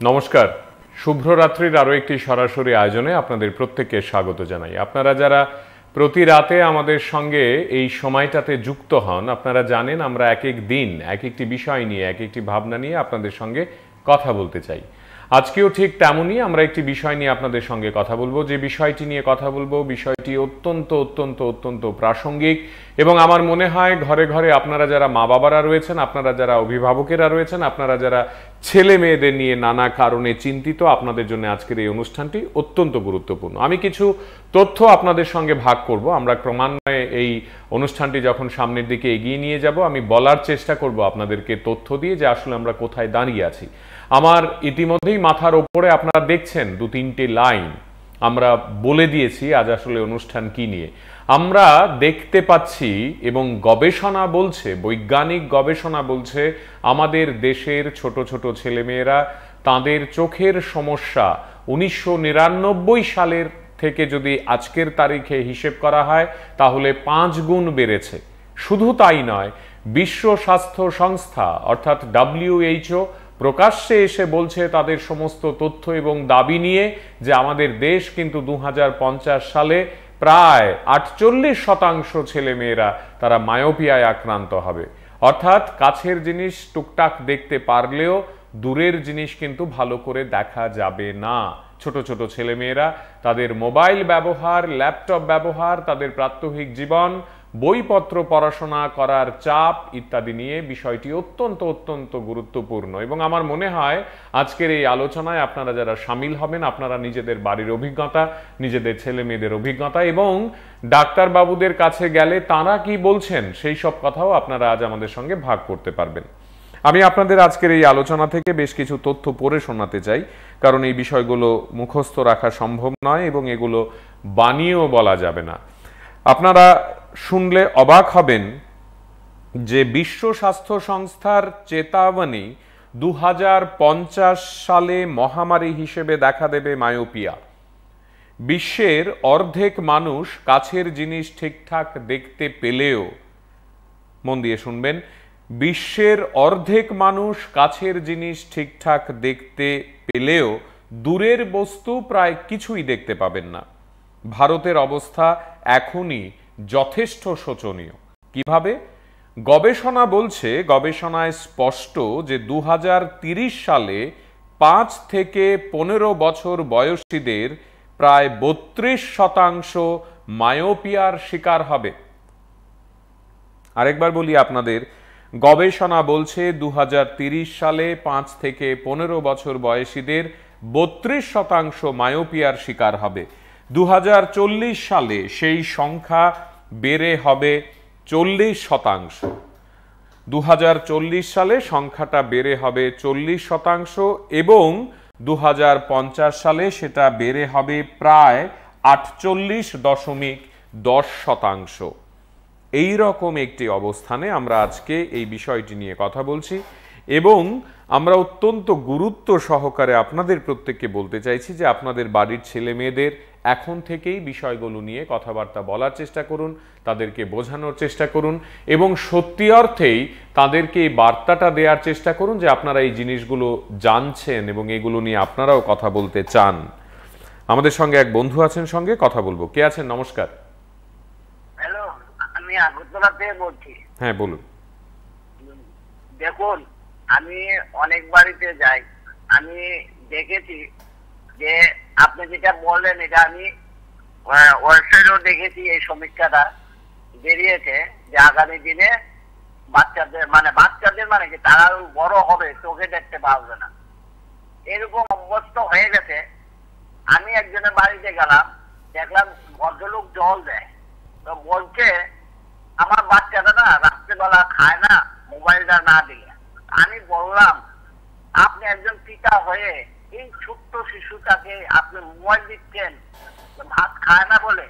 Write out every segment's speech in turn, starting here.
নমস্কার, শুভ্র রাত্রির আরও একটি সরাসরি আয়োজনে আপনাদের প্রত্যেককে স্বাগত জানাই। আপনারা যারা প্রতি রাতে আমাদের সঙ্গে এই সময়টাতে যুক্ত হন, আপনারা জানেন আমরা এক এক দিন এক একটি বিষয় নিয়ে এক একটি ভাবনা নিয়ে আপনাদের সঙ্গে কথা বলতে চাই। আজকেও ঠিক তেমনই আমরা একটি বিষয় নিয়ে আপনাদের সঙ্গে কথা বলবো। যে বিষয়টি নিয়ে কথা বলবো, বিষয়টি অত্যন্ত অত্যন্ত অত্যন্ত প্রাসঙ্গিক এবং আমার মনে হয় ঘরে ঘরে আপনারা যারা মা বাবারা রয়েছেন, আপনারা যারা অভিভাবকেরা রয়েছেন, আপনারা যারা ছেলে মেয়েদের নিয়ে নানা কারণে চিন্তিত, আপনাদের জন্য আজকের এই অনুষ্ঠানটি অত্যন্ত গুরুত্বপূর্ণ। আমি কিছু তথ্য আপনাদের সঙ্গে ভাগ করব। আমরা ক্রমান্বয়ে এই অনুষ্ঠানটি যখন সামনের দিকে এগিয়ে নিয়ে যাব, আমি বলার চেষ্টা করব আপনাদেরকে তথ্য দিয়ে যে আসলে আমরা কোথায় দাঁড়িয়ে আছি। আমার ইতিমধ্যেই মাথার ওপরে আপনারা দেখছেন দু তিনটি লাইন আমরা বলে দিয়েছি আজ আসলে অনুষ্ঠান কি নিয়ে। আমরা দেখতে পাচ্ছি এবং গবেষণা বলছে, বৈজ্ঞানিক গবেষণা বলছে, আমাদের দেশের ছোট ছোট ছেলেমেয়েরা তাদের চোখের সমস্যা 1999 সালের থেকে যদি আজকের তারিখে হিসেব করা হয় তাহলে 5 গুণ বেড়েছে। শুধু তাই নয়, বিশ্ব স্বাস্থ্য সংস্থা অর্থাৎ WHO প্রকাশ্যে এসে বলছে তাদের সমস্ত তথ্য এবং দাবি নিয়ে যে আমাদের দেশ কিন্তু 2050 সালে প্রায় 48% ছেলেমেয়েরা তারা মায়োপিয়ায় আক্রান্ত হবে। অর্থাৎ কাছের জিনিস টুকটাক দেখতে পারলেও দূরের জিনিস কিন্তু ভালো করে দেখা যাবে না। ছোট ছোট ছেলেমেয়েরা তাদের মোবাইল ব্যবহার, ল্যাপটপ ব্যবহার, তাদের প্রাত্যহিক জীবন, বইপত্র পড়াশোনা করার চাপ ইত্যাদি নিয়ে বিষয়টি অত্যন্ত অত্যন্ত গুরুত্বপূর্ণ এবং আমার মনে হয় আজকের এই আলোচনায় আপনারা যারা সামিল হবেন, আপনারা নিজেদের বাড়ির অভিজ্ঞতা, নিজেদের ছেলে মেয়েদের অভিজ্ঞতা এবং ডাক্তারবাবুদের কাছে গেলে তাঁরা কি বলছেন সেই সব কথাও আপনারা আজ আমাদের সঙ্গে ভাগ করতে পারবেন। আমি আপনাদের আজকের এই আলোচনা থেকে বেশ কিছু তথ্য পড়ে শোনাতে চাই, কারণ এই বিষয়গুলো মুখস্থ রাখা সম্ভব নয় এবং এগুলো বানিয়েও বলা যাবে না। আপনারা শুনলে অবাক হবেন যে বিশ্ব স্বাস্থ্য সংস্থার চেতাবনী 2050 সালে মহামারী হিসেবে দেখা দেবে মায়োপিয়া। বিশ্বের অর্ধেক মানুষ কাছের জিনিস ঠিকঠাক দেখতে পেলেও, মন দিয়ে শুনবেন, বিশ্বের অর্ধেক মানুষ কাছের জিনিস ঠিকঠাক দেখতে পেলেও দূরের বস্তু প্রায় কিছুই দেখতে পাবেন না। ভারতের অবস্থা এখনই যথেষ্ট শোচনীয়। কিভাবে? গবেষণা বলছে, গবেষণায় স্পষ্ট যে 2030 সালে 5 থেকে 15 বছর বয়সীদের প্রায় 32% মায়োপিয়ার শিকার হবে। আরেকবার বলি আপনাদের, গবেষণা বলছে 2030 সালে 5 থেকে 15 বছর বয়সীদের 32% মায়োপিয়ার শিকার হবে। 2040 সালে সেই সংখ্যা বেড়ে হবে 40%। 2040 সালে সংখ্যাটা বেড়ে হবে 40% এবং 2050 সালে সেটা বেড়ে হবে প্রায় 48.10%। এই রকম একটি অবস্থানে আমরা আজকে এই বিষয়টি নিয়ে কথা বলছি এবং আমরা অত্যন্ত গুরুত্ব সহকারে আপনাদের প্রত্যেককে বলতে চাইছি যে আপনাদের বাড়ির ছেলে মেয়েদের এখন থেকেই বিষয়গুলো নিয়ে কথাবার্তা বলার চেষ্টা করুন, তাদেরকে বোঝানোর চেষ্টা করুন এবং সত্যি অর্থেই তাদেরকে এই বার্তাটা দেওয়ার চেষ্টা করুন যে আপনারা এই জিনিসগুলো জানছেন এবং এগুলো নিয়ে আপনারাও কথা বলতে চান। আমাদের সঙ্গে এক বন্ধু আছেন, সঙ্গে কথা বলবো। কে আছেন? নমস্কার। হ্যালো, আমি আগরতলা থেকে বলছি। হ্যাঁ, বলুন। দেখুন, আমি অনেক বাড়িতে যাই, আমি দেখেছি যে আপনি যেটা বললেন এটা আমি ওয়েবসাইটেও দেখেছি, এই সমীক্ষাটা বেরিয়েছে যে আগামী দিনে বাচ্চাদের মানে কি তারা বড় হবে, চোখে দেখতে পারবে না, এরকম অভ্যস্ত হয়ে গেছে। আমি একজনের বাড়িতে গেলাম, দেখলাম ভদ্রলোক জল দেয়, তো বলছে আমার বাচ্চাটা না রাত্রেবেলা খায় না মোবাইলটা না দিলে। আমি বললাম আপনি একজন পিতা হয়ে এই ছোট্ট শিশুটাকে আপনি মোবাইল দিচ্ছেন, ভাত খায় না বলে,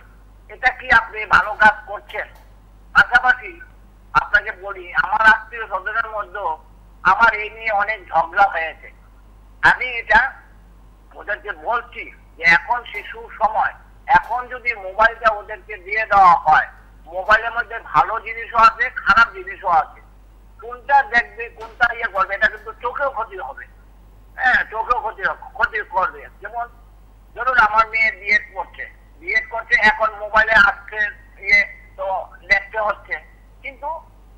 এটা কি আপনি ভালো কাজ করছেন? পাশাপাশি আপনাকে বলি, আমার আত্মীয় স্বজনের মধ্যে আমার এই নিয়ে অনেক ঝগড়া হয়েছে। আমি এটা ওদেরকে বলছি যে এখন শিশুর সময়, এখন যদি মোবাইলটা ওদেরকে দিয়ে দেওয়া হয়, মোবাইলের মধ্যে ভালো জিনিসও আছে, খারাপ জিনিসও আছে, কোনটা দেখবে কোনটা ইয়ে করবে এটা কিন্তু চোখেও ক্ষতি হবে। হ্যাঁ, চোখেও ক্ষতি করবে। যেমন ধরুন আমার মেয়ে বিএড করছে, এখন মোবাইলে আসছে, ইয়ে তো দেখতে হচ্ছে, কিন্তু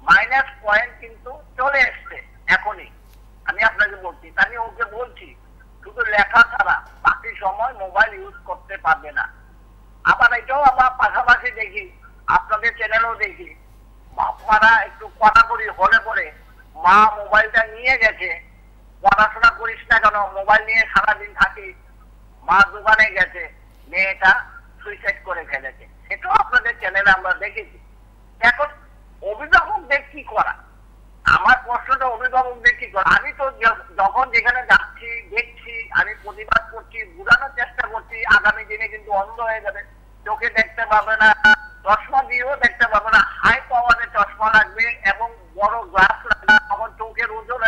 মাইনাস পয়েন্ট কিন্তু চলে এসছে এখনই। আমি আপনাকে বলছি, আমি ওকে বলছি শুধু লেখা ছাড়া বাকি সময় মোবাইল ইউজ করতে পারবে না। আবার এটাও আমরা পাশাপাশি দেখি, আপনাদের চ্যানেলও দেখি, বাপমারা একটু কড়াকড়ি হলে পরে মা মোবাইলটা নিয়ে গেছে, পড়াশোনা করিস না কেন, মোবাইল নিয়ে সারাদিন থাকি, মা দোকানে গেছে, মেয়েটা সুইসাইড করে ফেলেছে। সেটাও আপনাদের চ্যানেলে আমরা দেখেছি। এখন অভিভাবকদের কি করা? আমার প্রশ্নটা অভিভাবকদের কি করা? আমি তো যখন যেখানে যাচ্ছি দেখছি, আমি প্রতিবাদ করছি, বোঝানোর চেষ্টা করছি, আগামী দিনে কিন্তু অন্ধ হয়ে যাবে, চোখে দেখতে পাবে না, চশমা দিয়েও দেখতে পাবে না, হাই পাওয়ারের চশমা লাগবে এবং বড় গ্লাস লাগবে, তখন চোখের ওজন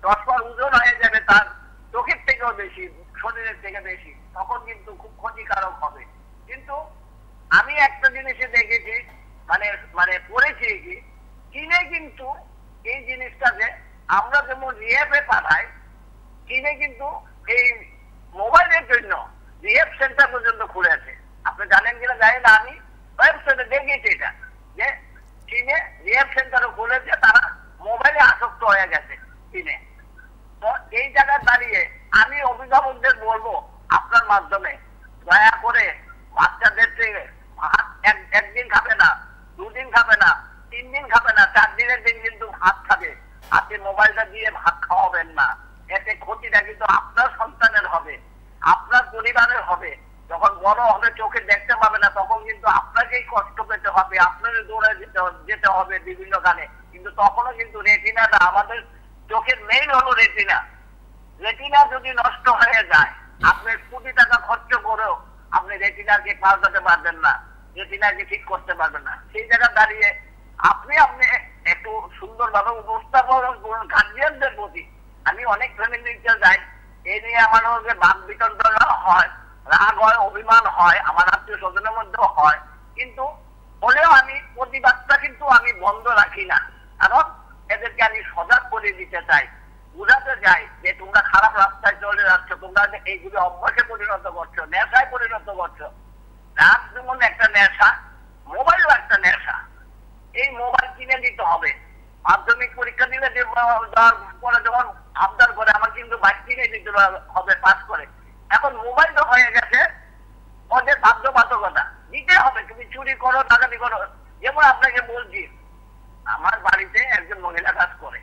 চশমার ওজন হয়ে যাবে তার চোখের থেকেও বেশি, শরীরের থেকে বেশি, তখন কিন্তু খুব ক্ষতিকারক হবে। কিন্তু আমি একটা জিনিসে দেখেছি, মানে পড়েছি কি, চীনে কিন্তু এই জিনিসটাকে আমরা যেমন রিহ্যাবে পাঠাই, চীনে কিন্তু এই মোবাইলের জন্য রিহ্যাব সেন্টার পর্যন্ত খুলেছে। আপনি জানেন কিনা জানি না, আমি ওয়েবসাইটে দেখেছি এটা, যে চীনে রিহ্যাব সেন্টারও খুলেছে, তারা মোবাইলে আসক্ত হয়ে গেছে চীনে। তো এই জায়গায় দাঁড়িয়ে আমি অভিভাবকদের বলবো আপনার মাধ্যমে, দয়া করে বাচ্চাদের থেকে একদিন খাবে না, 2 দিন খাবে না, 3 দিন খাবে না, 4 দিনের দিন কিন্তু ভাত খাবে, আপনি মোবাইলটা দিয়ে ভাত খাওয়াবেন না। এতে ক্ষতিটা কিন্তু আপনার সন্তানের হবে, আপনার পরিবারের হবে। যখন বড় হবে চোখে দেখতে পাবে না, তখন কিন্তু আপনাকেই কষ্ট পেতে হবে, আপনাকে দৌড়ে যেতে হবে বিভিন্ন গানে। কিন্তু তখনও কিন্তু রেটিনাটা, আমাদের চোখের মেইন হলো রেটিনা। রেটিনা যদি নষ্ট হয়ে যায়, আপনি কোটি টাকা খরচ করেও আপনি রেটিনাকে পাল্টাতে পারবেন না, রেটিনাকে ঠিক করতে পারবেন না। সেই জায়গায় দাঁড়িয়ে আপনি একটু সুন্দরভাবে উপস্থাপন করুন গার্জিয়ানদের প্রতি। আমি অনেক ফ্যামিলিতে যাই, এই নিয়ে আমার মধ্যে বাদ বিতণ্ডা হয়, রাগ হয়, অভিমান হয়, আমার আত্মীয় স্বজনের মধ্যেও হয়, কিন্তু হলেও আমি প্রতিবাদটা কিন্তু আমি বন্ধ রাখি না। কারণ এদেরকে আমি সজাগ করে দিতে চাই, বুঝাতে চাই যে তোমরা খারাপ রাস্তায় চলে যাচ্ছ, তোমরা এইগুলো অভ্যাসে পরিণত করছো, নেশায় পরিণত করছো। রাত যেমন একটা নেশা, মোবাইলও একটা নেশা। এই মোবাইল কিনে দিতে হবে। মাধ্যমিক পরীক্ষা দিলে পরে যখন আবদার করে আমার কিন্তু বাইক কিনে দিতে হবে পাস করে, এখন মোবাইল তো হয়ে গেছে ওদের বাধ্যবাধকতা, দিতে হবে। তুমি চুরি করো, ডাকাতি করো। যেমন আপনাকে বলছি, আমার বাড়িতে একজন মহিলা কাজ করে,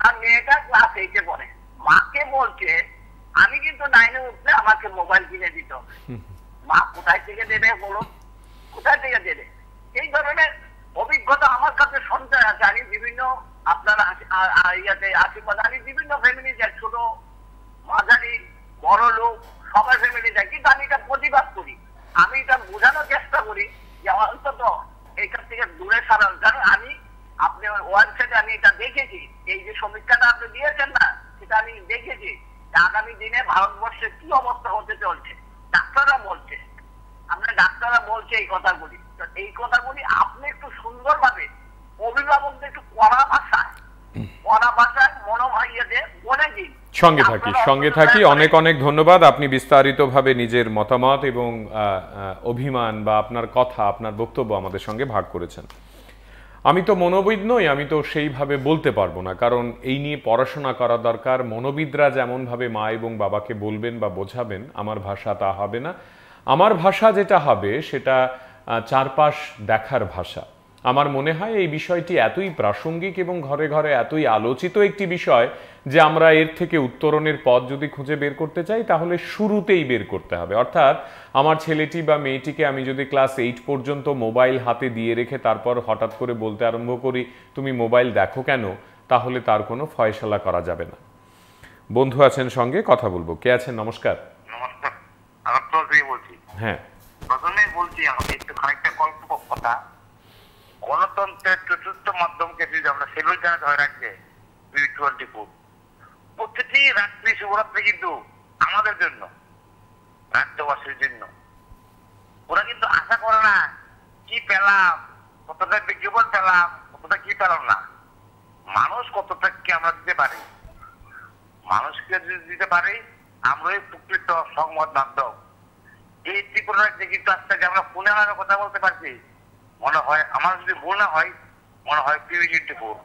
আর মেয়েটা ক্লাস 8-এ পড়ে। মাকে বলছে আমি কিন্তু 9-এ উঠলে আমাকে মোবাইল কিনে দিতে হবে। মা কোথায় থেকে দেবে বলো, কোথায় থেকে দেবে? এই ধরনের অভিজ্ঞতা আমার কাছে সঞ্চয় আছে। আমি বিভিন্ন আপনার আশীর্বাদ, আমি বিভিন্ন ফ্যামিলি যাই, ছোট মাঝারি বড় লোক সবার ফ্যামিলি যাই, কিন্তু আমি এটা প্রতিবাদ করি, আমি এটা বোঝানোর চেষ্টা করি যে অন্তত এইখান থেকে দূরে সারান। কারণ আমি আপনি ওয়েবসাইটে আমি এটা দেখেছি, এই যে সমীক্ষাটা আপনি দিয়েছেন না, সেটা আমি দেখেছি আগামী দিনে ভারতবর্ষে কি অবস্থা হতে চলছে। ডাক্তাররা বলছে, আপনার ডাক্তাররা বলছে এই কথাগুলি, তো এই কথাগুলি আপনি একটু সুন্দরভাবে অভিভাবকদের একটু পড়া ভাষায় মনোভাইয়াদের বলে দিন। সঙ্গে থাকি। অনেক অনেক ধন্যবাদ। আপনি বিস্তারিতভাবে নিজের মতামত এবং অভিমান বা আপনার কথা, আপনার বক্তব্য আমাদের সঙ্গে ভাগ করেছেন। আমি তো মনোবিদ নই, আমি তো সেইভাবে বলতে পারবো না, কারণ এই নিয়ে পড়াশোনা করা দরকার। মনোবিদরা যেমনভাবে মা এবং বাবাকে বলবেন বা বোঝাবেন, আমার ভাষা তা হবে না। আমার ভাষা যেটা হবে সেটা চারপাশ দেখার ভাষা। আমার মনে হয় এই বিষয়টি এতই প্রাসঙ্গিক এবং ঘরে ঘরে এতই আলোচিত একটি বিষয় যে আমরা এর থেকে উত্তরণের পথ যদি খুঁজে বের করতে চাই, তাহলে শুরুতেই বের করতে হবে। অর্থাৎ আমার ছেলেটি বা মেয়েটিকে আমি যদি ক্লাস 8 পর্যন্ত মোবাইল হাতে দিয়ে রেখে তারপর হঠাৎ করে বলতে আরম্ভ করি তুমি মোবাইল দেখো কেন, তাহলে তার কোনো ফয়সালা করা যাবে না। বন্ধু আছেন সঙ্গে, কথা বলবো। কে আছেন? নমস্কার। নমস্কার, আমি বলছি। হ্যাঁ, প্রথমেই বলছি আমাকে একটু খানিকটা গল্প কথা। গণতন্ত্রের চতুর্থ মাধ্যমকে যদি আমরা সেলুট জানা ধরে রাখছে, প্রতিটি রাত্রি শিবরাত্রি কিন্তু আমাদের জন্য, রাজ্যবাসীর জন্য। ওরা কিন্তু আশা করে না কি পেলাম, কতটা বিজ্ঞাপন পেলাম, কতটা কি পেলাম না, মানুষ কতটা কি আমরা দিতে পারি। মানুষকে যদি দিতে পারি আমরাই প্রকৃত সংবাদ মাধ্যম। এই ত্রিপুরার যে কিন্তু আজকে আমরা ফোনে আমরা কথা বলতে পারছি, মনে হয় আমার যদি ভুল না হয়, মনে হয় টিভি24।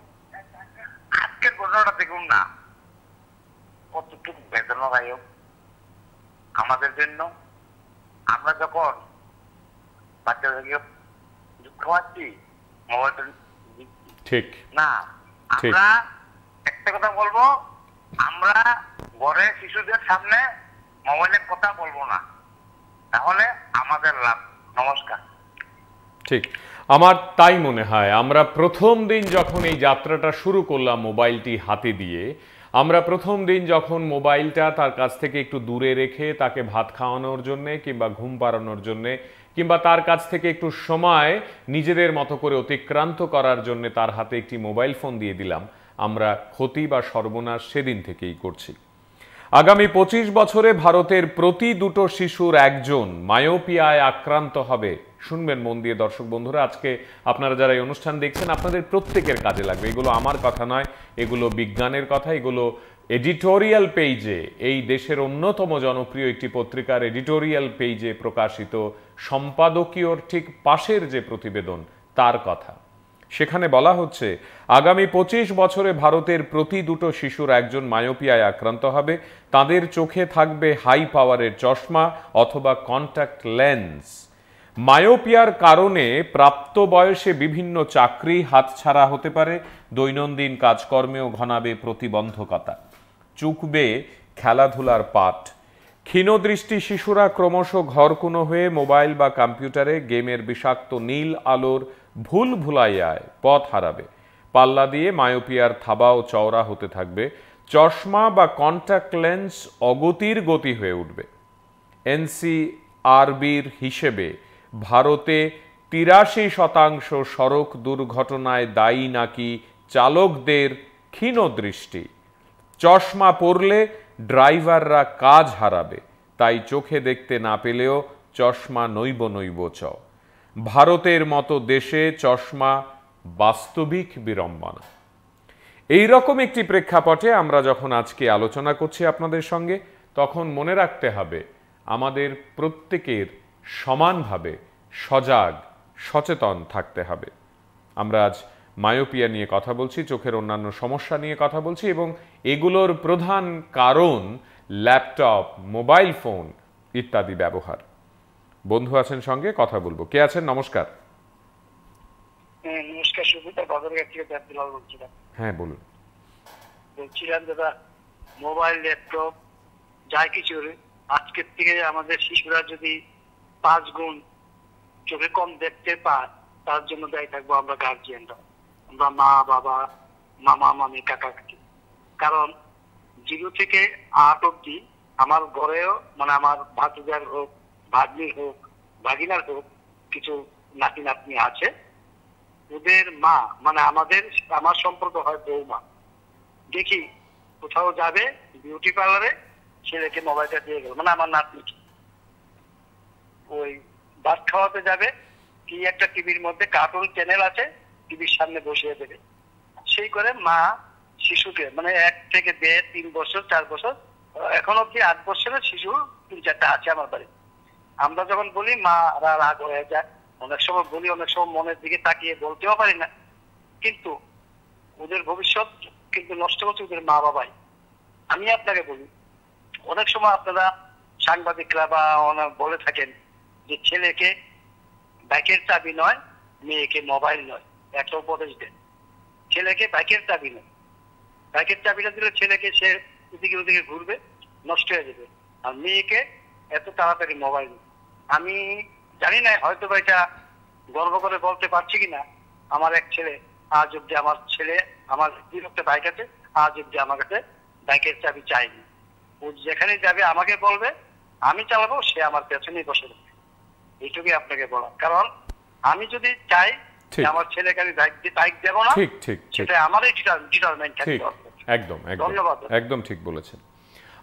আজকের ঘটনাটা দেখুন না, কতটুকু বেদনাদায়ক আমাদের জন্য। আমরা যখন বাচ্চাদেরকে দুধ খাওয়াচ্ছি, মোবাইলটা ঠিক না, আমরা একটা কথা বলবো, আমরা ঘরে শিশুদের সামনে মোবাইলে কথা বলবো না, তাহলে আমাদের লাভ। নমস্কার। ঠিক, আমার তাই মনে হয়। আমরা প্রথম দিন যখন এই যাত্রাটা শুরু করলাম মোবাইলটি হাতে দিয়ে, আমরা প্রথম দিন যখন মোবাইলটা তার কাছ থেকে একটু দূরে রেখে তাকে ভাত খাওয়ানোর জন্যে কিংবা ঘুম পাড়ানোর জন্যে কিংবা তার কাছ থেকে একটু সময় নিজেদের মতো করে অতিক্রান্ত করার জন্য তার হাতে একটি মোবাইল ফোন দিয়ে দিলাম, আমরা ক্ষতি বা সর্বনাশ সেদিন থেকেই করছি। আগামী 25 বছরে ভারতের প্রতি 2 শিশুর 1জন মায়োপিয়ায় আক্রান্ত হবে। শুনবেন মন দিয়ে দর্শক বন্ধুরা, আজকে আপনারা যারা এই অনুষ্ঠান দেখছেন আপনাদের প্রত্যেকের কাজে লাগবে। এগুলো আমার কথা নয়, এগুলো বিজ্ঞানের কথা, এগুলো এডিটোরিয়াল পেজে, এই দেশের অন্যতম জনপ্রিয় একটি পত্রিকার এডিটোরিয়াল পেজে প্রকাশিত সম্পাদকীয়র ঠিক পাশের যে প্রতিবেদন তার কথা। সেখানে বলা হচ্ছে আগামী 25 বছরে ভারতের প্রতি 2 শিশুর 1জন মায়োপিয়ায় আক্রান্ত হবে। তাদের চোখে থাকবে হাই পাওয়ারের চশমা অথবা কন্ট্যাক্ট লেন্স। মায়োপিয়ার কারণে প্রাপ্ত বয়সে বিভিন্ন চাকরি হাতছাড়া হতে পারে, দৈনন্দিন কাজকর্মেও ঘনাবে প্রতিবন্ধকতা, চুকবে খেলাধুলার পাঠ। ক্ষীণদৃষ্টি শিশুরা ক্রমশ ঘরকুনো হয়ে মোবাইল বা কম্পিউটারে গেমের বিষাক্ত নীল আলোর ভুল ভুলাইয়ায় পথ হারাবে। পাল্লা দিয়ে মায়োপিয়ার থাবাও চওড়া হতে থাকবে। চশমা বা কন্ট্যাক্ট লেন্স অগতির গতি হয়ে উঠবে। এনসিআরবির হিসেবে ভারতে 83% সড়ক দুর্ঘটনায় দায়ী নাকি চালকদের ক্ষীণদৃষ্টি। চশমা পরলে ড্রাইভাররা কাজ হারাবে, তাই চোখে দেখতে না পেলেও চশমা নইব নইব চ। ভারতের মতো দেশে চশমা বাস্তবিক বিড়ম্বনা। এই রকম একটি প্রেক্ষাপটে আমরা যখন আজকে আলোচনা করছি আপনাদের সঙ্গে, তখন মনে রাখতে হবে আমাদের প্রত্যেকের সমানভাবে সজাগ সচেতন থাকতে হবে। আমরা আজ মায়োপিয়া নিয়ে কথা বলছি, চোখের অন্যান্য সমস্যা নিয়ে কথা বলছি, এবং এগুলোর প্রধান কারণ ল্যাপটপ, মোবাইল ফোন ইত্যাদি ব্যবহার। বন্ধু আছেন সঙ্গে, কথা বলবো। কে আছেন? নমস্কার। নমস্কার, সুবিধা বাজারঘাট থেকে আব্দুল্লাহ বলছিলাম। হ্যাঁ বলুন। বলছিলাম দাদা, মোবাইল, ল্যাপটপ যাই কিছু আজকের থেকে আমাদের শিশুরা যদি 5 গুণ চোখে কম দেখতে পায়, তার জন্য দায়ী থাকবো আমরা গার্জিয়ানরা, আমরা মা বাবা, মামা মামি, কাকা কাকি। কারণ 0 থেকে 8 অব্দি আমার ঘরেও, মানে আমার ভাতিজার হোক, ভাগ্নির হোক, ভাগিনার হোক, কিছু নাতি নাতনি আছে। ওদের মা, মানে আমার সম্পর্ক হয় বৌমা। দেখি কোথাও যাবে বিউটি পার্লারে, ছেলেকে মোবাইলটা দিয়ে গেল, মানে আমার নাতনিকে। ওই ভাত খাওয়াতে যাবে, কি একটা টিভির মধ্যে কার্টুন চ্যানেল আছে, টিভির সামনে বসিয়ে দেবে। সেই করে মা শিশুকে, মানে 1 থেকে 1.5, 3 বছর, 4 বছর, এখন অব্দি 8 বছরের শিশু 3-4টা আছে আমার বাড়ি। আমরা যখন বলি মা রাগ হয়ে যায়, অনেক সময় বলি, অনেক সময় মনের দিকে তাকিয়ে বলতেও পারি না। কিন্তু ওদের ভবিষ্যৎ কিন্তু নষ্ট করছে ওদের মা বাবাই। আমি আপনাকে বলি, অনেক সময় আপনারা সাংবাদিকরা বা বলে থাকেন যে ছেলেকে বাইকের চাবি নয়, মেয়েকে মোবাইল নয়। একটা উপদেশ দেন, ছেলেকে বাইকের চাবি নয়। বাইকের চাবিটা দিলে ছেলেকে সে ওদিকে ওদিকে ঘুরবে, নষ্ট হয়ে যাবে। আর মেয়েকে এত তাড়াতাড়ি মোবাইল। আমি জানি না, হয়তো বা এটা গর্ব করে বলতে পারছি কিনা, আমার এক ছেলে আজ অব্দি, আমার 2 বাইক আছে, আজ অব্দি আমার কাছে বাইকের চাবি চাইনি। ও যেখানে যাবে আমাকে বলবে, আমি চালাবো, সে আমার পেছনেই বসে থাকবে। এইটুকুই আপনাকে বলা। কারণ আমি যদি চাই আমার ছেলেকে আমি বাইক দেবো না, সেটা আমারই ডিটারমেন্ট থাকতে হবে। একদম একদম ঠিক বলেছেন।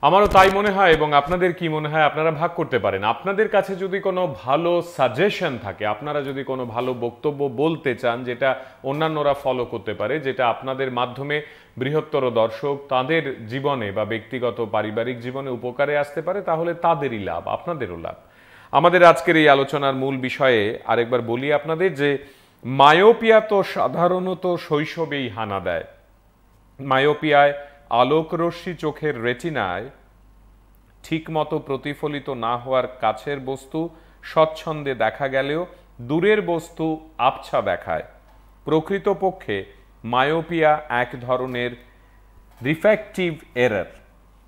আমারও তাই মনে হয়। এবং আপনাদের কি মনে হয় আপনারা ভাগ করতে পারেন। আপনাদের কাছে যদি কোনো ভালো সাজেশন থাকে, আপনারা যদি কোনো ভালো বক্তব্য বলতে চান যেটা অন্যান্যরা ফলো করতে পারে, যেটা আপনাদের মাধ্যমে বৃহত্তর দর্শক তাদের জীবনে বা ব্যক্তিগত পারিবারিক জীবনে উপকারে আসতে পারে, তাহলে তাদেরই লাভ, আপনাদেরও লাভ। আমাদের আজকের এই আলোচনার মূল বিষয়ে আরেকবার বলি আপনাদের যে মায়োপিয়া তো সাধারণত শৈশবেই হানা দেয়। মায়োপিয়ায় আলোকরশ্মি চোখের রেটিনায় ঠিকমতো প্রতিফলিত না হওয়ার কাছের বস্তু স্বচ্ছন্দে দেখা গেলেও দূরের বস্তু আবছা দেখায়। প্রকৃতপক্ষে মায়োপিয়া এক ধরনের রিফ্র্যাক্টিভ এরর।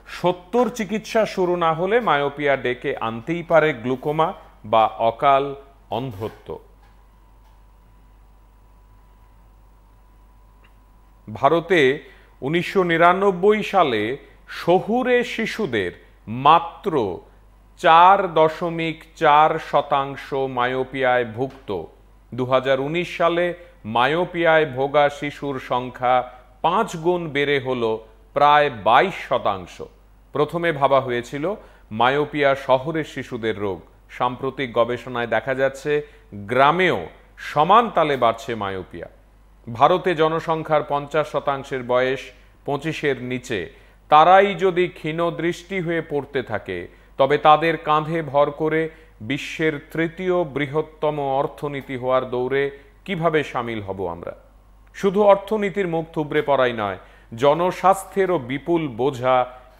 সত্তর চিকিৎসা শুরু না হলে মায়োপিয়া ডেকে আনতেই পারে গ্লুকোমা বা অকাল অন্ধত্ব। ভারতে 1999 সালে শহুরে শিশুদের মাত্র 4.4% মায়োপিয়ায় ভুগত। 2019 সালে মায়োপিয়ায় ভোগা শিশুর সংখ্যা 5 গুণ বেড়ে হল প্রায় 22%। প্রথমে ভাবা হয়েছিল মায়োপিয়া শহরের শিশুদের রোগ। সাম্প্রতিক গবেষণায় দেখা যাচ্ছে গ্রামেও সমান তালে বাড়ছে মায়োপিয়া। ভারতে জনসংখ্যার 50% বয়স 25-এর নিচে। তারাই যদি ক্ষীণদৃষ্টি হয়ে পড়তে থাকে তবে তাদের কাঁধে ভর করে বিশ্বের তৃতীয় বৃহত্তম অর্থনীতি হওয়ার দৌড়ে কিভাবে সামিল হব আমরা? শুধু অর্থনীতির মুখ থুবড়ে পড়াই নয়, জনস্বাস্থ্যেরও বিপুল বোঝা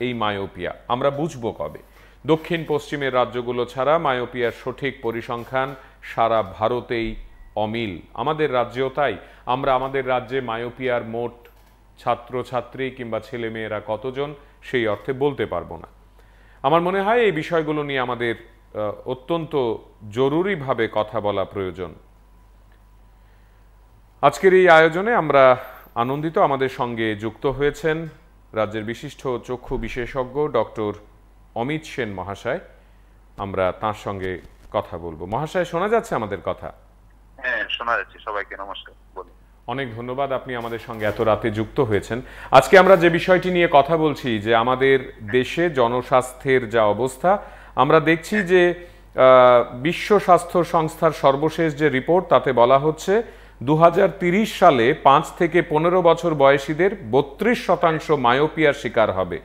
এই মায়োপিয়া। আমরা বুঝব কবে? দক্ষিণ পশ্চিমের রাজ্যগুলো ছাড়া মায়োপিয়ার সঠিক পরিসংখ্যান সারা ভারতেই অমিল। আমাদের রাজ্যেও তাই। আমরা আমাদের রাজ্যে মায়োপিয়ার মোট ছাত্রছাত্রী কিংবা ছেলেমেয়েরা কতজন সেই অর্থে বলতে পারবো না। আমার মনে হয় এই বিষয়গুলো নিয়ে আমাদের অত্যন্ত জরুরিভাবে কথা বলা প্রয়োজন। আজকের এই আয়োজনে আমরা আনন্দিত আমাদের সঙ্গে যুক্ত হয়েছেন রাজ্যের বিশিষ্ট চক্ষু বিশেষজ্ঞ ডক্টর অমিত সেন মহাশয়। আমরা তার সঙ্গে কথা বলবো। মহাশয়, শোনা যাচ্ছে আমাদের কথা? হ্যাঁ, শোনা যাচ্ছে। সবাইকে নমস্কার। বলুন। অনেক ধন্যবাদ, আপনি আমাদের সঙ্গে এত রাতে যুক্ত হয়েছেন। আজকে আমরা যে বিষয়টি নিয়ে কথা বলছি যে আমাদের দেশে জনস্বাস্থ্যের যা অবস্থা, আমরা দেখছি যে বিশ্ব স্বাস্থ্য সংস্থার সর্বশেষ যে রিপোর্ট তাতে বলা হচ্ছে 2030 সালে 5 থেকে 15 বছর বয়সীদের 32% মায়োপিয়ার শিকার হবে।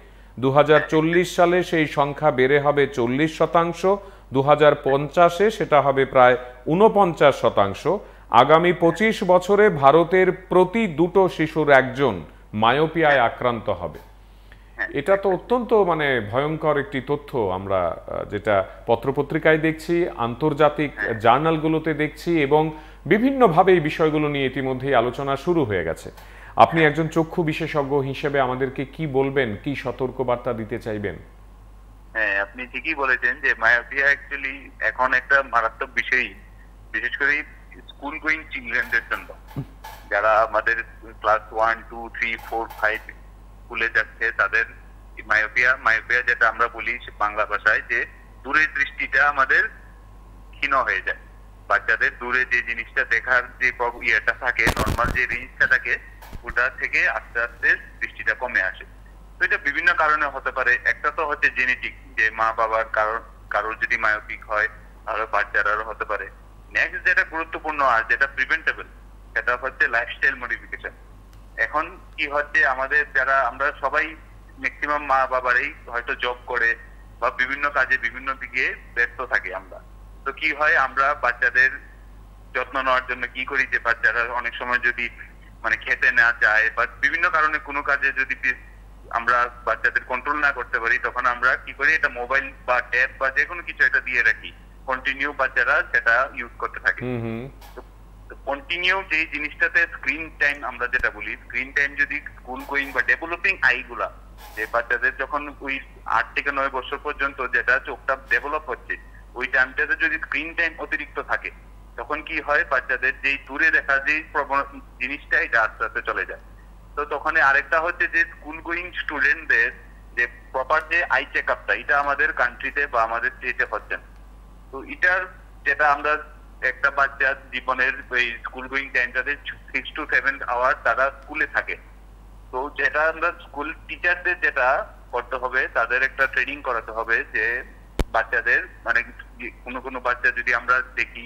2040 সালে সেই সংখ্যা বেড়ে হবে 40%। 2050-এ সেটা হবে প্রায় 49%। আগামী 25 বছরে ভারতের প্রতি 2 শিশুর 1জন মায়োপিয়ায় আক্রান্ত হবে। এটা তো অত্যন্ত ভয়ঙ্কর একটি তথ্য। আমরা যেটা পত্রপত্রিকায় দেখছি, আন্তর্জাতিক জার্নালগুলোতে দেখছি এবং বিভিন্নভাবে এই বিষয়গুলো নিয়ে ইতিমধ্যেই আলোচনা শুরু হয়ে গেছে। আপনি একজন চক্ষু বিশেষজ্ঞ হিসেবে আমাদেরকে কি বলবেন, কি সতর্কবার্তা দিতে চাইবেন? হ্যাঁ, আপনি ঠিকই বলেছেন যে মায়োপিয়া অ্যাকচুয়ালি এখন একটা মারাত্মক বিষয়, বিশেষ করে স্কুল গোয়িং চিলড্রেনদের জন্য, যারা আমাদের ক্লাস 1, 2, 3, 4, 5 স্কুলে যাচ্ছে তাদের মায়োপিয়া যেটা আমরা বলি বাংলা ভাষায় যে দূরের দৃষ্টিটা আমাদের ক্ষীণ হয়ে যায়। বাচ্চাদের দূরে যে জিনিসটা দেখার যে ইয়েটা থাকে, নর্মাল যে রেঞ্জটা থাকে, ওটা থেকে আস্তে আস্তে দৃষ্টিটা কমে আসে। তো এটা বিভিন্ন কারণে হতে পারে। একটা তো হচ্ছে জেনেটিক, যে মা বাবার কারোর যদি মায়োপিক হয় তাহলে বাচ্চারাও হতে পারে। নেক্সট যেটা গুরুত্বপূর্ণ আর যেটা প্রিভেন্টেবল, সেটা হচ্ছে লাইফস্টাইল মডিফিকেশন। এখন কি হচ্ছে, আমাদের যারা আমরা সবাই ম্যাক্সিমাম মা বাবারাই হয়তো জব করে বা বিভিন্ন কাজে বিভিন্ন দিকে ব্যস্ত থাকি আমরা। তো কি হয়, আমরা বাচ্চাদের যত্ন নেওয়ার জন্য কি করি যে বাচ্চারা অনেক সময় যদি খেতে না চায় বা বিভিন্ন কারণে কোনো কাজে যদি আমরা বাচ্চাদের কন্ট্রোল না করতে পারি, তখন আমরা কি করি, এটা মোবাইল বা ট্যাব বা যে কোনো কিছু এটা দিয়ে রাখি। কন্টিনিউ বাচ্চারা সেটা ইউজ করতে থাকে। কন্টিনিউ যে জিনিসটাতে স্ক্রিন টাইম আমরা যেটা বলি, স্ক্রিন টাইম যদি স্কুল গোয়িং বা ডেভেলপিং আইগুলা, যে বাচ্চাদের যখন ওই 8 থেকে 9 বছর পর্যন্ত যেটা চোখটা ডেভেলপ হচ্ছে, ওই টাইমটাতে যদি স্ক্রিন টাইম অতিরিক্ত থাকে, তখন কি হয়, বাচ্চাদের যেই দূরে দেখা যে জিনিসটা এটা আস্তে আস্তে চলে যায়। তো তখন আরেকটা হচ্ছে যে স্কুল গোয়িং স্টুডেন্টদের যে প্রপার যে আই চেক আপটা, এটা আমাদের কান্ট্রিতে বা আমাদের স্টেটে হচ্ছে না। তো এটার যেটা আমরা একটা বাচ্চার জীবনের ওই স্কুল গোয়িং টাইমটাতে 6 to 7 আওয়ার তারা স্কুলে থাকে। তো যেটা আমরা স্কুল টিচারদের যেটা করতে হবে, তাদের একটা ট্রেনিং করাতে হবে যে বাচ্চাদের মানে কোনো বাচ্চা যদি আমরা দেখি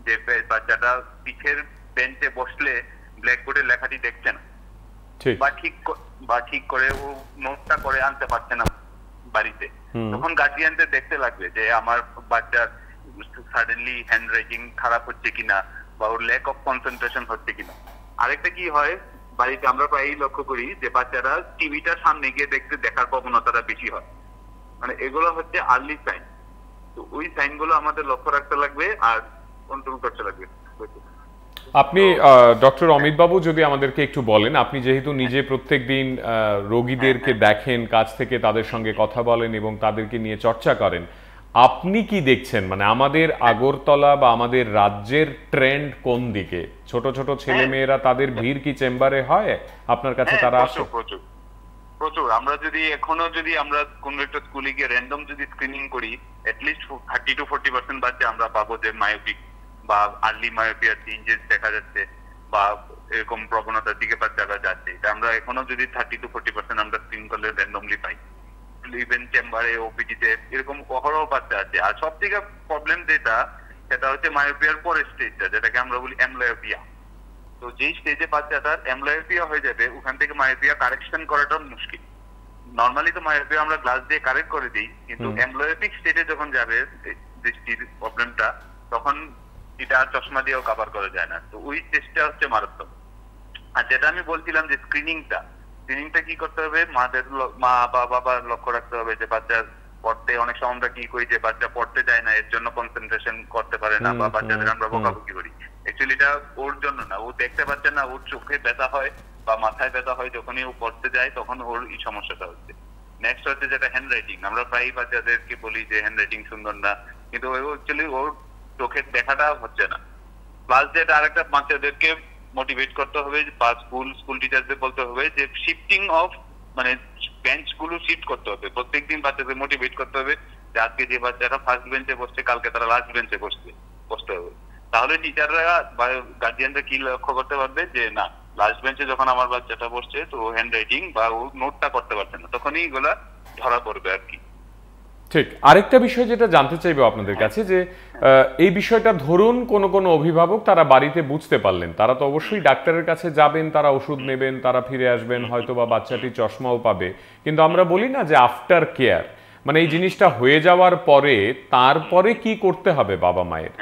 যে বাচ্চাটা পিঠের বেঞ্চে বসলে ব্ল্যাকবোর্ডের লেখাটি দেখছে না বা ঠিক করে ও নোটটা করে আনতে পারছে না বাড়িতে, তখন গার্জিয়ানদের দেখতে লাগবে যে আমার বাচ্চার সাডেনলি হ্যান্ড রাইটিং খারাপ হচ্ছে কিনা বা ওর ল্যাক অফ কনসেন্ট্রেশন হচ্ছে কিনা। আরেকটা কি হয় বাড়িতে আমরা প্রায়ই লক্ষ্য করি যে বাচ্চারা টিভিটার সামনে গিয়ে দেখার প্রবণতাটা বেশি হয়, মানে এগুলো হচ্ছে আর্লি সাইন। তো ওই সাইনগুলো আমাদের লক্ষ্য রাখতে লাগবে আর কন্ট্রোল করতে লাগবে। আপনি ডক্টর অমিত বাবু যদি আমাদেরকে একটু বলেন, আপনি যেহেতু নিজে প্রত্যেকদিন রোগীদেরকে দেখেন, কাছ থেকে তাদের সঙ্গে কথা বলেন এবং তাদেরকে নিয়ে চর্চা করেন, আপনি কি দেখছেন মানে আমাদের আগরতলা বা আমাদের রাজ্যের ট্রেন্ড কোন দিকে? ছোট ছোট ছেলে মেয়েরা তাদের ভিড় কি চেম্বারে হয় আপনার কাছে? তারা আসে প্রচুর। আমরা যদি এখনো আমরা কোন একটা স্কুলে গিয়ে র্যান্ডম যদি স্ক্রিনিং করি, অ্যাটলিস্ট 30 to 40% বাচ্চা আমরা পাবো যে মায়োপিক বা আর্লি মায়োপিয়ার চেঞ্জেস দেখা যাচ্ছে বা এরকম প্রবণতার দিকে বাচ্চারা যাচ্ছে। এটা আমরা এখনো যদি 30 to 40% আমরা স্ক্রিন করলে র্যান্ডমলি পাই। ইভেন চেম্বারে ওপিডিতে এরকম অহরহ বাচ্চা আছে। আর সব থেকে প্রবলেম সেটা হচ্ছে মায়োপিয়ার পরের স্টেজটা, যেটাকে আমরা বলি অ্যামব্লায়োপিয়া। তো যেই স্টেজে বাচ্চাটার অ্যামব্লায়োপিয়া হয়ে যাবে, ওখান থেকে মায়োপিয়া কারেকশন করাটা মুশকিল। নর্মালি তো মায়োপিয়া আমরা গ্লাস দিয়ে কারেক্ট করে দিই, কিন্তু অ্যামব্লায়োপিক স্টেজে যখন যাবে দৃষ্টির প্রবলেমটা, তখন এটা চশমা দিয়েও কভার করা যায় না। তো ওই স্টেজটা হচ্ছে মারাত্মক। আর যেটা আমি বলছিলাম যে স্ক্রিনিংটা কি করতে হবে, মা বা বাবার লক্ষ্য রাখতে হবে যে বাচ্চার পড়তে, অনেক সময় আমরা কি করি যে বাচ্চা পড়তে যায় না, এর জন্য কনসেন্ট্রেশন করতে পারে না বা বাচ্চাদের আমরা বকাবকি করি। অ্যাকচুয়ালি এটা ওর জন্য না, ও দেখতে পাচ্ছে না, ওর চোখে ব্যথা হয় বা মাথায় ব্যথা হয় যখনই ও পড়তে যায়, তখন ওর এই সমস্যাটা হচ্ছে। নেক্সট হচ্ছে যেটা হ্যান্ড রাইটিং। আমরা প্রায় বাচ্চাদেরকে বলি যে হ্যান্ড রাইটিং সুন্দর না, কিন্তু অ্যাকচুয়ালি ওর চোখের দেখাটা হচ্ছে না। প্লাস যেটা আরেকটা বাচ্চাদেরকে মোটিভেট করতে হবে বা স্কুল টিচারদের বলতে হবে যে শিফটিং অফ মানে বেঞ্চ গুলো শিফট করতে হবে। প্রত্যেকদিন বাচ্চাদের মোটিভেট করতে হবে যে আজকে যে বাচ্চারা ফার্স্ট বেঞ্চে বসছে, কালকে তারা লাস্ট বেঞ্চে বসতে হবে। তাহলে টিচাররা বা গার্জিয়ানরা কি লক্ষ্য করতে পারবে যে না, লাস্ট বেঞ্চে যখন আমার বাচ্চাটা বসছে তো হ্যান্ড রাইটিং বা ও নোটটা করতে পারছে না, তখনই এগুলা ধরা পড়বে আর কি। ঠিক। আরেকটা বিষয় যেটা জানতে চাইবো আপনাদের কাছে, যে এই বিষয়টা ধরুন কোনো অভিভাবক তারা বাড়িতে বুঝতে পারলেন, তারা তো অবশ্যই ডাক্তারের কাছে যাবেন, তারা ওষুধ নেবেন, তারা ফিরে আসবেন, হয়তো বা বাচ্চাটি চশমাও পাবে, কিন্তু আমরা বলি না যে আফটার কেয়ার, মানে এই জিনিসটা হয়ে যাওয়ার পরে তারপরে কি করতে হবে বাবা মায়ের?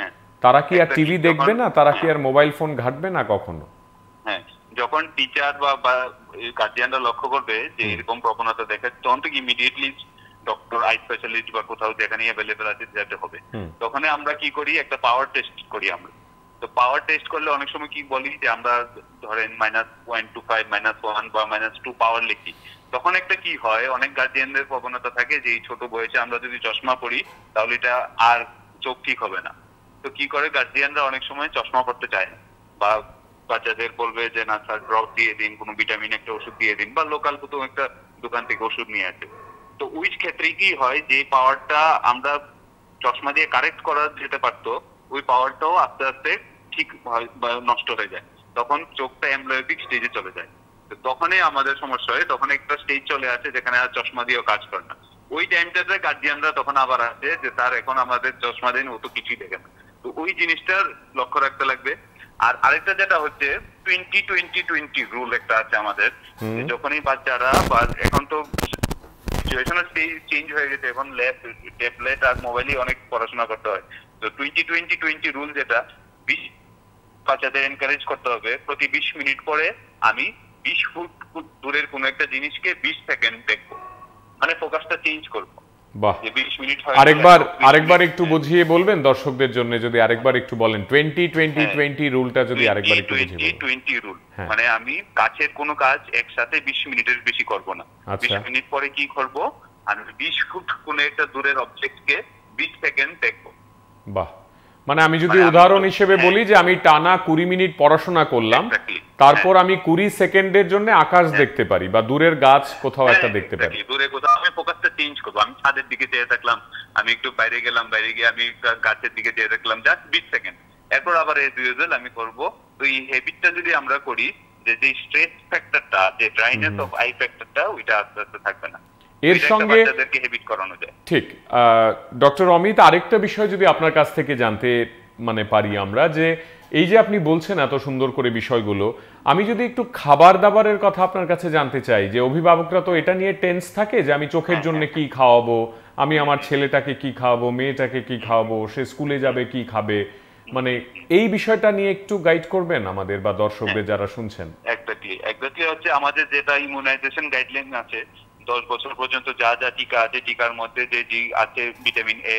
তারা কি আর টিভি দেখবে না? তারা কি আর মোবাইল ফোন ঘাঁটবে না কখনো? হ্যাঁ, যখন টিচার বা গার্জিয়ানরা লক্ষ্য করবে যে এরকম প্রবণতা দেখে, তখন তো ইমিডিয়েটলি ডক্টর, আই স্পেশালিস্ট বা কোথাও যেখানে অ্যাভেলেবল আছে যেতে হবে। তখন আমরা কি করি, একটা পাওয়ার টেস্ট করি আমরা। তো পাওয়ার টেস্ট করলে অনেক সময় কি বলি যে আমরা ধরেন -0.25, -1 বা -2 পাওয়ার লিখি। তখন একটা কি হয়, অনেক গার্জিয়ানদের প্রবণতা থাকে যে এই ছোট বয়সে আমরা যদি চশমা পরি তাহলে এটা আর চোখ ঠিক হবে না। তো কি করে গার্জিয়ানরা অনেক সময় চশমা পড়তে চায় না, বা বাচ্চাদের বলবে যে না স্যার ড্রপ দিয়ে দিন, কোনো ভিটামিন একটা ওষুধ দিয়ে দিন, বা লোকাল কোথাও একটা দোকান থেকে ওষুধ নিয়ে আসে। তো ওই ক্ষেত্রে কি হয়, যে পাওয়ারটা আমরা চশমা দিয়ে কারেক্ট করা যেতে পারতো, ওই পাওয়ারটাও আস্তে আস্তে ঠিক নষ্ট হয়ে যায়। তখন চোখটা অ্যামব্লায়োপিক স্টেজে চলে যায়। তো তখনই আমাদের সমস্যা হয়, তখন একটা স্টেজ চলে আসে যেখানে আর চশমা দিয়েও কাজ করে না। ওই টাইমটাতে গার্জিয়ানরা তখন আবার আসে যে স্যার এখন আমাদের চশমা দিন, ও তো কিছুই দেখে না। তো ওই জিনিসটার লক্ষ্য রাখতে লাগবে। আর আরেকটা যেটা হচ্ছে 20-20-20 রুল একটা আছে আমাদের, যখনই বাচ্চারা বা এখন তো সিচুয়েশনাল চেঞ্জ হয়ে গেছে, এখন ল্যাব, ট্যাবলেট আর মোবাইলে অনেক পড়াশোনা করতে হয়। তো 20-20-20 রুল যেটা, বাচ্চাদের এনকারেজ করতে হবে প্রতি 20 মিনিট পরে আমি 20 ফুট দূরের কোনো একটা জিনিসকে 20 সেকেন্ড দেখবো, মানে ফোকাসটা চেঞ্জ করবো। বাহ, আরেকবার একটু বুঝিয়ে বলবেন দর্শকদের জন্য, যদি আরেকবার একটু বলেন 20-20-20 রুলটা যদি আরেকবার একটু বুঝিয়ে বলেন। 20 রুল মানে আমি কাছের কোনো কাজ একসাথে 20 মিনিটের বেশি করব না। 20 মিনিট পরে কি করব, আমি 20 ফুট কোনো একটা দূরের অবজেক্টকে 20 সেকেন্ড দেখব। বাহ, মানে আমি যদি উদাহরণ হিসেবে বলি যে আমি টানা 20 মিনিট পড়াশোনা করলাম, তারপর আমি 20 সেকেন্ডের জন্য আকাশ দেখতে পারি বা দূরের গাছ কোথাও একটা দেখতে পারি। দূরে কোথাও আমি ফোকাসটা চেঞ্জ করব, আমি ছাদের দিকে চেয়ে থাকলাম, আমি একটু বাইরে গেলাম, বাইরে গিয়ে আমি গাছের দিকে চেয়ে থাকলাম, জাস্ট 20 সেকেন্ড। এরপর আবার এজ ইউজুয়াল আমি করব। তো এই হ্যাবিটটা যদি আমরা করি, যে স্ট্রেস ফ্যাক্টরটা, যে ড্রাইনেস অফ আই ফ্যাক্টরটা, ওইটা আস্তে আস্তে থাকবে না। এর সঙ্গে বাচ্চাদেরকে হ্যাবিট করানো যায়। ঠিক, ডক্টর অমিত, আরেকটা বিষয় যদি আপনার কাছ থেকে জানতে পারি আমরা, যে এই যে আপনি বলছেন এত সুন্দর করে বিষয়গুলো, আমি যদি একটু খাবার দাবারের কথা আপনার কাছে জানতে চাই, যে অভিভাবকরা তো এটা নিয়ে টেন্স থাকে যে আমি চোখের জন্য কি খাওয়াবো, আমি আমার ছেলেটাকে কি খাওয়াবো, মেয়েটাকে কি খাওয়াবো, সে স্কুলে যাবে কি খাবে, এই বিষয়টা নিয়ে একটু গাইড করবেন আমাদের বা দর্শকদের যারা শুনছেন। এক্স্যাক্টলি হচ্ছে আমাদের যেটা ইমিউনাইজেশন গাইডলাইন আছে, 10 বছর পর্যন্ত যা যা টিকা আছে, টিকার মধ্যে যে আছে ভিটামিন এ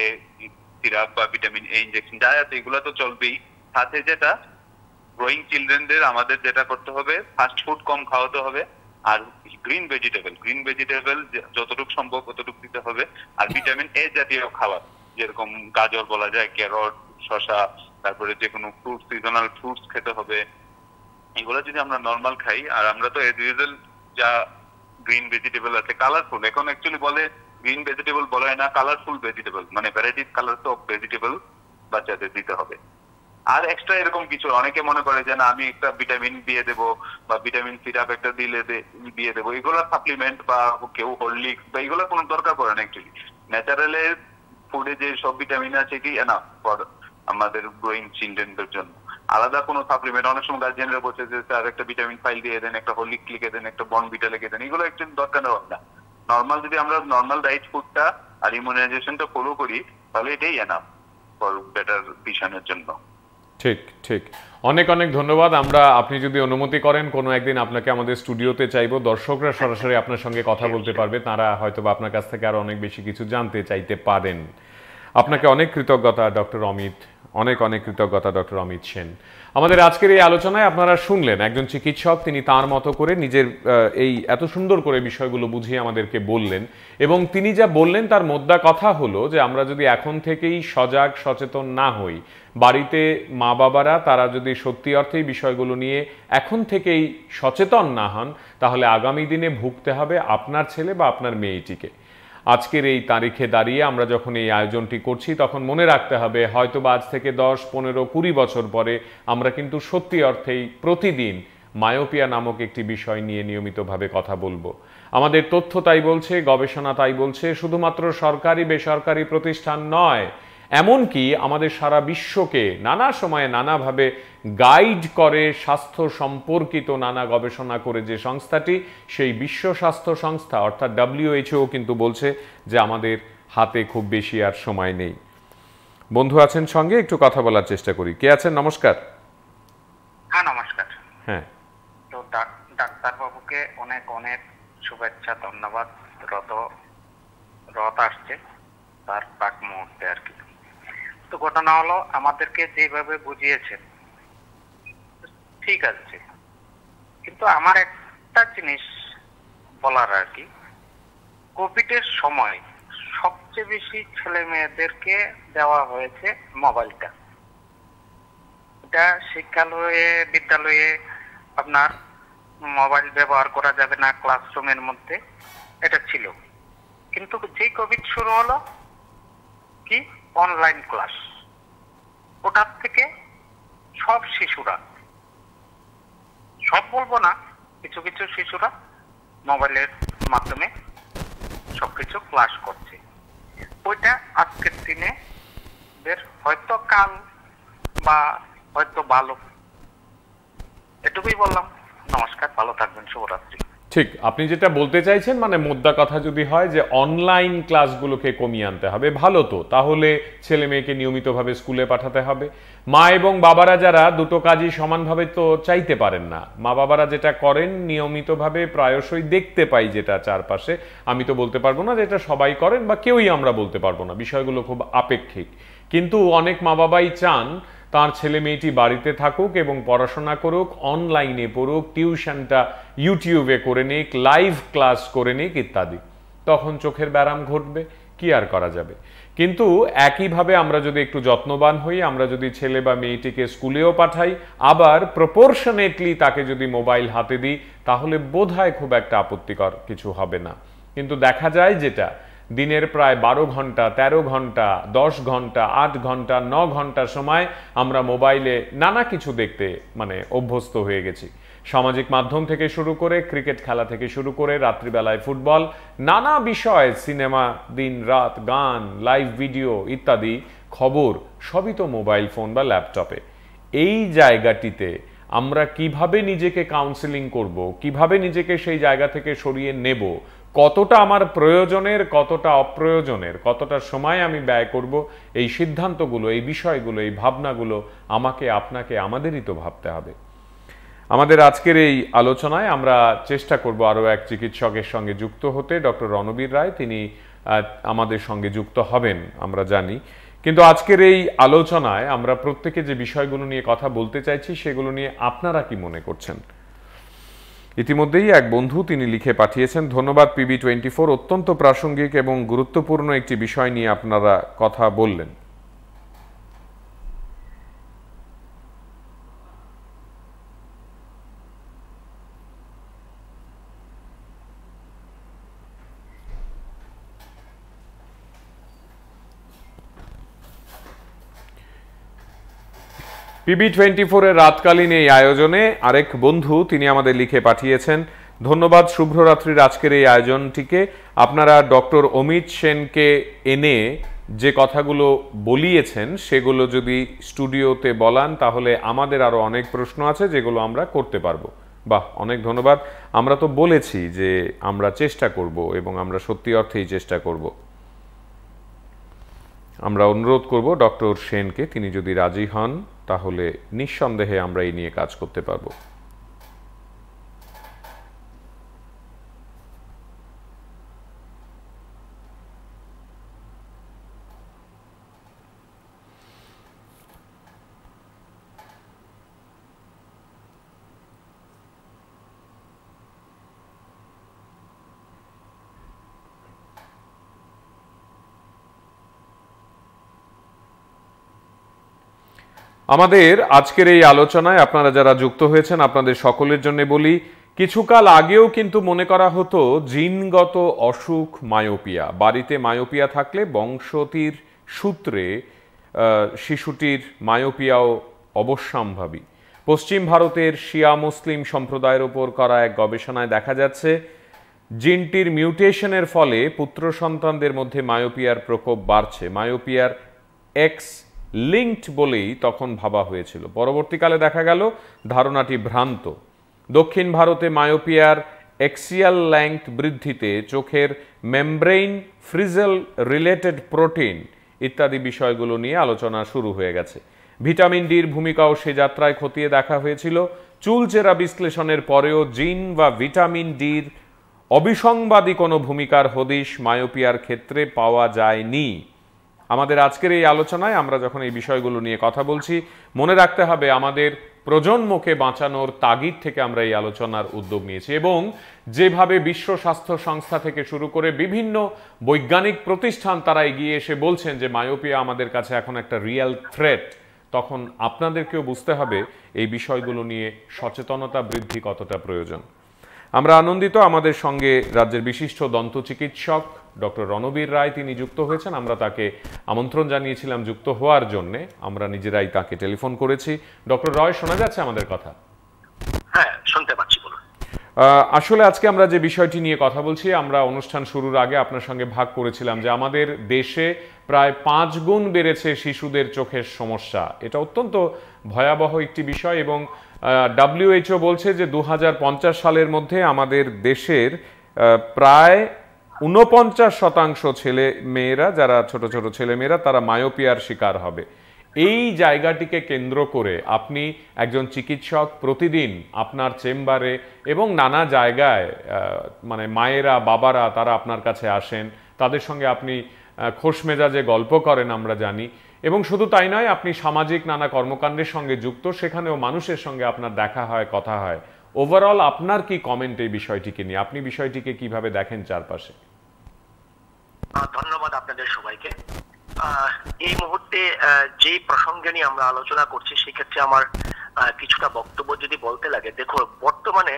সিরাপ বা ভিটামিন এ ইনজেকশন যা আছে এগুলো তো চলবেই। সাথে যেটা গ্রোয়িং চিলড্রেনদের আমাদের যেটা করতে হবে, ফাস্ট ফুড কম খাওয়াতে হবে, আর গ্রিন ভেজিটেবল যতটুকু সম্ভব ততটুকু দিতে হবে, আর ভিটামিন এ জাতীয় খাবার যেরকম গাজর বলা যায়, ক্যারট, শসা, তারপরে যে কোনো ফ্রুট, সিজনাল ফ্রুটস খেতে হবে। এগুলো যদি আমরা নর্মাল খাই, আর আমরা তো এজ ইউজুয়াল যা গ্রিন ভেজিটেবল আছে কালারফুল, এখন অ্যাকচুয়ালি বলে গ্রিন ভেজিটেবল বলা হয় না, colourful vegetable, varieties colour of vegetable বাচ্চাদের দিতে হবে। আর এক্সট্রা এরকম কিছু অনেকে মনে করে যে না আমি একটা ভিটামিন দিয়ে দেবো বা ভিটামিন সিরাপ একটা দিয়ে দেবো, এগুলো সাপ্লিমেন্ট বা কেউ হরলিক্স বা এগুলো কোনো দরকার পড়ে না। অ্যাকচুয়ালি ন্যাচারালের ফুডে যে সব ভিটামিন আছে এটি এনাফ ফর আমাদের গ্রোয়িং চিলড্রেনদের জন্য। আলাদা কোনো সাপ্লিমেন্ট, অনেক সময় গার্জিয়ানরা বলছে যে স্যার একটা ভিটামিন ফাইল দিয়ে দেন, একটা হরলিক্স লিখে দেন, একটা বর্নভিটা লিখে দেন, এগুলো একটু দরকার হবে না। নর্মাল যদি আমরা নর্মাল ডায়েট ফুডটা আর ইমিউনাইজেশনটা ফলো করি তাহলে এটাই এনাফ ফর বেটার ভিশনের জন্য। ঠিক ঠিক, অনেক অনেক ধন্যবাদ। আপনি যদি অনুমতি করেন কোনো একদিন আপনাকে আমাদের স্টুডিওতে চাইবো, দর্শকরা সরাসরি আপনার সঙ্গে কথা বলতে পারবে, তারা হয়তো বা আপনার কাছ থেকে আরো অনেক বেশি কিছু জানতে চাইতে পারেন। আপনাকে অনেক কৃতজ্ঞতা ডক্টর অমিত, অনেক অনেক কৃতজ্ঞতা ডক্টর অমিত সেন। আমাদের আজকের এই আলোচনায় আপনারা শুনলেন একজন চিকিৎসক, তিনি তার মতো করে নিজের এই এত সুন্দর করে বিষয়গুলো বুঝিয়ে আমাদেরকে বললেন, এবং তিনি যা বললেন তার মোদ্দা কথা হলো যে আমরা যদি এখন থেকেই সজাগ সচেতন না হই, বাড়িতে মা বাবারা তারা যদি সত্যি অর্থেই বিষয়গুলো নিয়ে এখন থেকেই সচেতন না হন, তাহলে আগামী দিনে ভুগতে হবে আপনার ছেলে বা আপনার মেয়েটিকে। আজকের এই তারিখে দাঁড়িয়ে আমরা যখন এই আয়োজনটি করছি তখন মনে রাখতে হবে হয়তো বা আজ থেকে 10, 15, 20 বছর পরে আমরা কিন্তু সত্যি অর্থেই প্রতিদিন মায়োপিয়া নামক একটি বিষয় নিয়ে নিয়মিতভাবে কথা বলবো। আমাদের তথ্য তাই বলছে, গবেষণা তাই বলছে, শুধুমাত্র সরকারি বেসরকারি প্রতিষ্ঠান নয়, এমনকি আমাদের সারা বিশ্বকে নানা সময়ে নানাভাবে গাইড করে স্বাস্থ্য সম্পর্কিত নানা গবেষণা করে যে সংস্থাটি, সেই বিশ্ব স্বাস্থ্য সংস্থা অর্থাৎ WHO কিন্তু বলছে যে আমাদের হাতে খুব বেশি আর সময় নেই। বন্ধু আছেন সঙ্গে, একটু কথা বলার চেষ্টা করি। কে আছেন? নমস্কার। হ্যাঁ নমস্কার। হ্যাঁ, তো ডাক্তারবাবুকে অনেক অনেক শুভেচ্ছা, ধন্যবাদ। রথ আসছে তার প্রাক মুহূর্তে আর কি। তো ঘটনা হলো আমাদেরকে যেভাবে বুঝিয়েছেন ঠিক আছে, কিন্তু আমার একটা জিনিস বলার আর কি, কোভিডের সময় সবচেয়ে বেশি ছেলে মেয়েদেরকে দেওয়া হয়েছে মোবাইলটা। এটা বিদ্যালয়ে আপনার মোবাইল ব্যবহার করা যাবে না ক্লাসরুমের মধ্যে, এটা ছিল। কিন্তু যেই কোভিড শুরু হলো কি অনলাইন ক্লাস, ওটার থেকে সব শিশুরা, সব বলবো না, কিছু কিছু শিশুরা মোবাইলের মাধ্যমে সবকিছু ক্লাস করছে। ওইটা আজকের দিনে হয়তো কাল বা হয়তো ভালো। এটুকুই বললাম। নমস্কার, ভালো থাকবেন, শুভরাত্রি। ঠিক, আপনি যেটা বলতে চাইছেন মোদ্দা কথা যদি হয় যে অনলাইন ক্লাসগুলোকে কমিয়ে আনতে হবে, ভালো তো, তাহলে ছেলে মেয়েকে নিয়মিতভাবে স্কুলে পাঠাতে হবে। মা এবং বাবারা যারা দুটো কাজই সমানভাবে তো চাইতে পারেন না, মা বাবারা যেটা করেন নিয়মিতভাবে প্রায়শই দেখতে পাই যেটা চারপাশে, আমি তো বলতে পারবো না যে এটা সবাই করেন বা কেউই আমরা বলতে পারবো না, বিষয়গুলো খুব আপেক্ষিক। কিন্তু অনেক মা বাবাই চান তার ছেলে মেয়েটি বাড়িতে থাকুক এবং পড়াশোনা করুক, অনলাইনে পড়ুক, টিউশনটা ইউটিউবে করে নিক, লাইভ ক্লাস করে নিক ইত্যাদি। তখন চোখের ব্যারাম ঘটবে, কি আর করা যাবে। কিন্তু একইভাবে আমরা যদি একটু যত্নবান হই, আমরা যদি ছেলে বা মেয়েটিকে স্কুলেও পাঠাই, আবার প্রপোর্শনেটলি তাকে যদি মোবাইল হাতে দিই, তাহলে বোধহয় খুব একটা আপত্তিকর কিছু হবে না। কিন্তু দেখা যায় যেটা দিনের প্রায় 12 ঘন্টা, 13 ঘন্টা, 10 ঘন্টা, 8 ঘন্টা, 9 ঘন্টা সময় আমরা মোবাইলে নানা কিছু দেখতে অভ্যস্ত হয়ে গেছি। সামাজিক মাধ্যম থেকে শুরু করে, ক্রিকেট খেলা থেকে শুরু করে, রাত্রিবেলায় ফুটবল, নানা বিষয়, সিনেমা, দিন রাত, গান, লাইভ ভিডিও ইত্যাদি খবর সবই তো মোবাইল ফোন বা ল্যাপটপে। এই জায়গাটিতে আমরা কিভাবে নিজেকে কাউন্সেলিং করব, কিভাবে নিজেকে সেই জায়গা থেকে সরিয়ে নেব, কতটা আমার প্রয়োজনের, কতটা অপ্রয়োজনের, কতটা সময় আমি ব্যয় করব, এই সিদ্ধান্তগুলো, এই বিষয়গুলো, এই ভাবনাগুলো আমাকে, আপনাকে, আমাদেরই তো ভাবতে হবে। আমাদের আজকের এই আলোচনায় আমরা চেষ্টা করব আরও এক চিকিৎসকের সঙ্গে যুক্ত হতে। ডক্টর রণবীর রায় তিনি আমাদের সঙ্গে যুক্ত হবেন আমরা জানি, কিন্তু আজকের এই আলোচনায় আমরা প্রত্যেকে যে বিষয়গুলো নিয়ে কথা বলতে চাইছি সেগুলো নিয়ে আপনারা কি মনে করছেন? ইতিমধ্যেই এক বন্ধু তিনি লিখে পাঠিয়েছেন, ধন্যবাদ PB24, অত্যন্ত প্রাসঙ্গিক এবং গুরুত্বপূর্ণ একটি বিষয় নিয়ে আপনারা কথা বললেন। PB24 এর রাতকালীন এই আয়োজনে আরেক বন্ধু তিনি আমাদের লিখে পাঠিয়েছেন, ধন্যবাদ শুভরাত্রির আজকের এই আয়োজনটিকে। আপনারা ডক্টর অমিত সেনকে এনে যে কথাগুলো বলিয়েছেন সেগুলো যদি স্টুডিওতে বলান তাহলে আমাদের আরো অনেক প্রশ্ন আছে যেগুলো আমরা করতে পারবো। বাহ, অনেক ধন্যবাদ। আমরা তো বলেছি যে আমরা চেষ্টা করব এবং আমরা সত্যি অর্থেই চেষ্টা করব। আমরা অনুরোধ করব ডক্টর সেনকে, তিনি যদি রাজি হন তাহলে নিঃসন্দেহে আমরা এই নিয়ে কাজ করতে পারবো। আমাদের আজকের এই আলোচনায় আপনারা যারা যুক্ত হয়েছেন আপনাদের সকলের জন্য বলি, কিছুকাল আগেও কিন্তু মনে করা হতো জিনগত অসুখ মায়োপিয়া, বাড়িতে মায়োপিয়া থাকলে বংশতির সূত্রে শিশুটির মায়োপিয়াও অবশ্যম্ভাবী। পশ্চিম ভারতের শিয়া মুসলিম সম্প্রদায়ের উপর করা এক গবেষণায় দেখা যাচ্ছে জিনটির মিউটেশনের ফলে পুত্র সন্তানদের মধ্যে মায়োপিয়ার প্রকোপ বাড়ছে। মায়োপিয়ার এক্স লিঙ্কড বলেই তখন ভাবা হয়েছিল, পরবর্তীকালে দেখা গেল ধারণাটি ভ্রান্ত। দক্ষিণ ভারতে মায়োপিয়ার এক্সিয়াল লেংথ বৃদ্ধিতে চোখের মেমব্রেইন, ফ্রিজেল রিলেটেড প্রোটিন ইত্যাদি বিষয়গুলো নিয়ে আলোচনা শুরু হয়ে গেছে। ভিটামিন ডির ভূমিকাও সে যাত্রায় খতিয়ে দেখা হয়েছিল। চুলচেরা বিশ্লেষণের পরেও জিন বা ভিটামিন ডির অবিসংবাদী কোনো ভূমিকার হদিশ মায়োপিয়ার ক্ষেত্রে পাওয়া যায়নি। আমাদের আজকের এই আলোচনায় আমরা যখন এই বিষয়গুলো নিয়ে কথা বলছি, মনে রাখতে হবে আমাদের প্রজন্মকে বাঁচানোর তাগিদ থেকে আমরা এই আলোচনার উদ্যোগ নিয়েছি এবং যেভাবে বিশ্ব স্বাস্থ্য সংস্থা থেকে শুরু করে বিভিন্ন বৈজ্ঞানিক প্রতিষ্ঠান তারা এগিয়ে এসে বলছেন যে মায়োপিয়া আমাদের কাছে এখন একটা রিয়েল থ্রেট, তখন আপনাদেরকেও বুঝতে হবে এই বিষয়গুলো নিয়ে সচেতনতা বৃদ্ধি কতটা প্রয়োজন। আমরা আনন্দিত আমাদের সঙ্গে রাজ্যের বিশিষ্ট দন্ত চিকিৎসক ডক্টর রণবীর রায় তিনি যুক্ত হয়েছেন। আমরা তাকে আমন্ত্রণ জানিয়েছিলাম যুক্ত হওয়ার জন্যে, আমরা নিজেরাই তাকে টেলিফোন করেছি। ডক্টর রয়, শোনা যাচ্ছে আমাদের কথা? হ্যাঁ, শুনতে পাচ্ছি, বলুন। আসলে আজকে আমরা যে বিষয়টি নিয়ে কথা বলছি, আমরা অনুষ্ঠান শুরুর আগে আপনার সঙ্গে ভাগ করেছিলাম যে আমাদের দেশে প্রায় 5 গুণ বেড়েছে শিশুদের চোখের সমস্যা। এটা অত্যন্ত ভয়াবহ একটি বিষয় এবং WHO বলছে যে 2050 সালের মধ্যে আমাদের দেশের প্রায় 49% ছেলে মেয়েরা, যারা ছোট ছোট ছেলে মেয়েরা, তারা মায়োপিয়ার শিকার হবে। এই জায়গাটিকে কেন্দ্র করে আপনি একজন চিকিৎসক প্রতিদিন আপনার চেম্বারে এবং নানা জায়গায় মায়েরা বাবারা তারা আপনার কাছে আসেন, তাদের সঙ্গে আপনি খোশ মেজাজে গল্প করেন আমরা জানি, এবং শুধু তাই নয় আপনি সামাজিক নানা কর্মকাণ্ডের সঙ্গে যুক্ত, সেখানেও মানুষের সঙ্গে আপনার দেখা হয়, কথা হয়। ওভারঅল আপনার কি কমেন্ট এই বিষয়টিকে নিয়ে? আপনি বিষয়টিকে কিভাবে দেখেন চারপাশে? ধন্যবাদ আপনাদের সবাইকে। এই মুহূর্তে যে প্রসঙ্গে নিয়ে আমরা আলোচনা করছি সেক্ষেত্রে আমার কিছুটা বক্তব্য যদি বলতে লাগে, দেখো বর্তমানে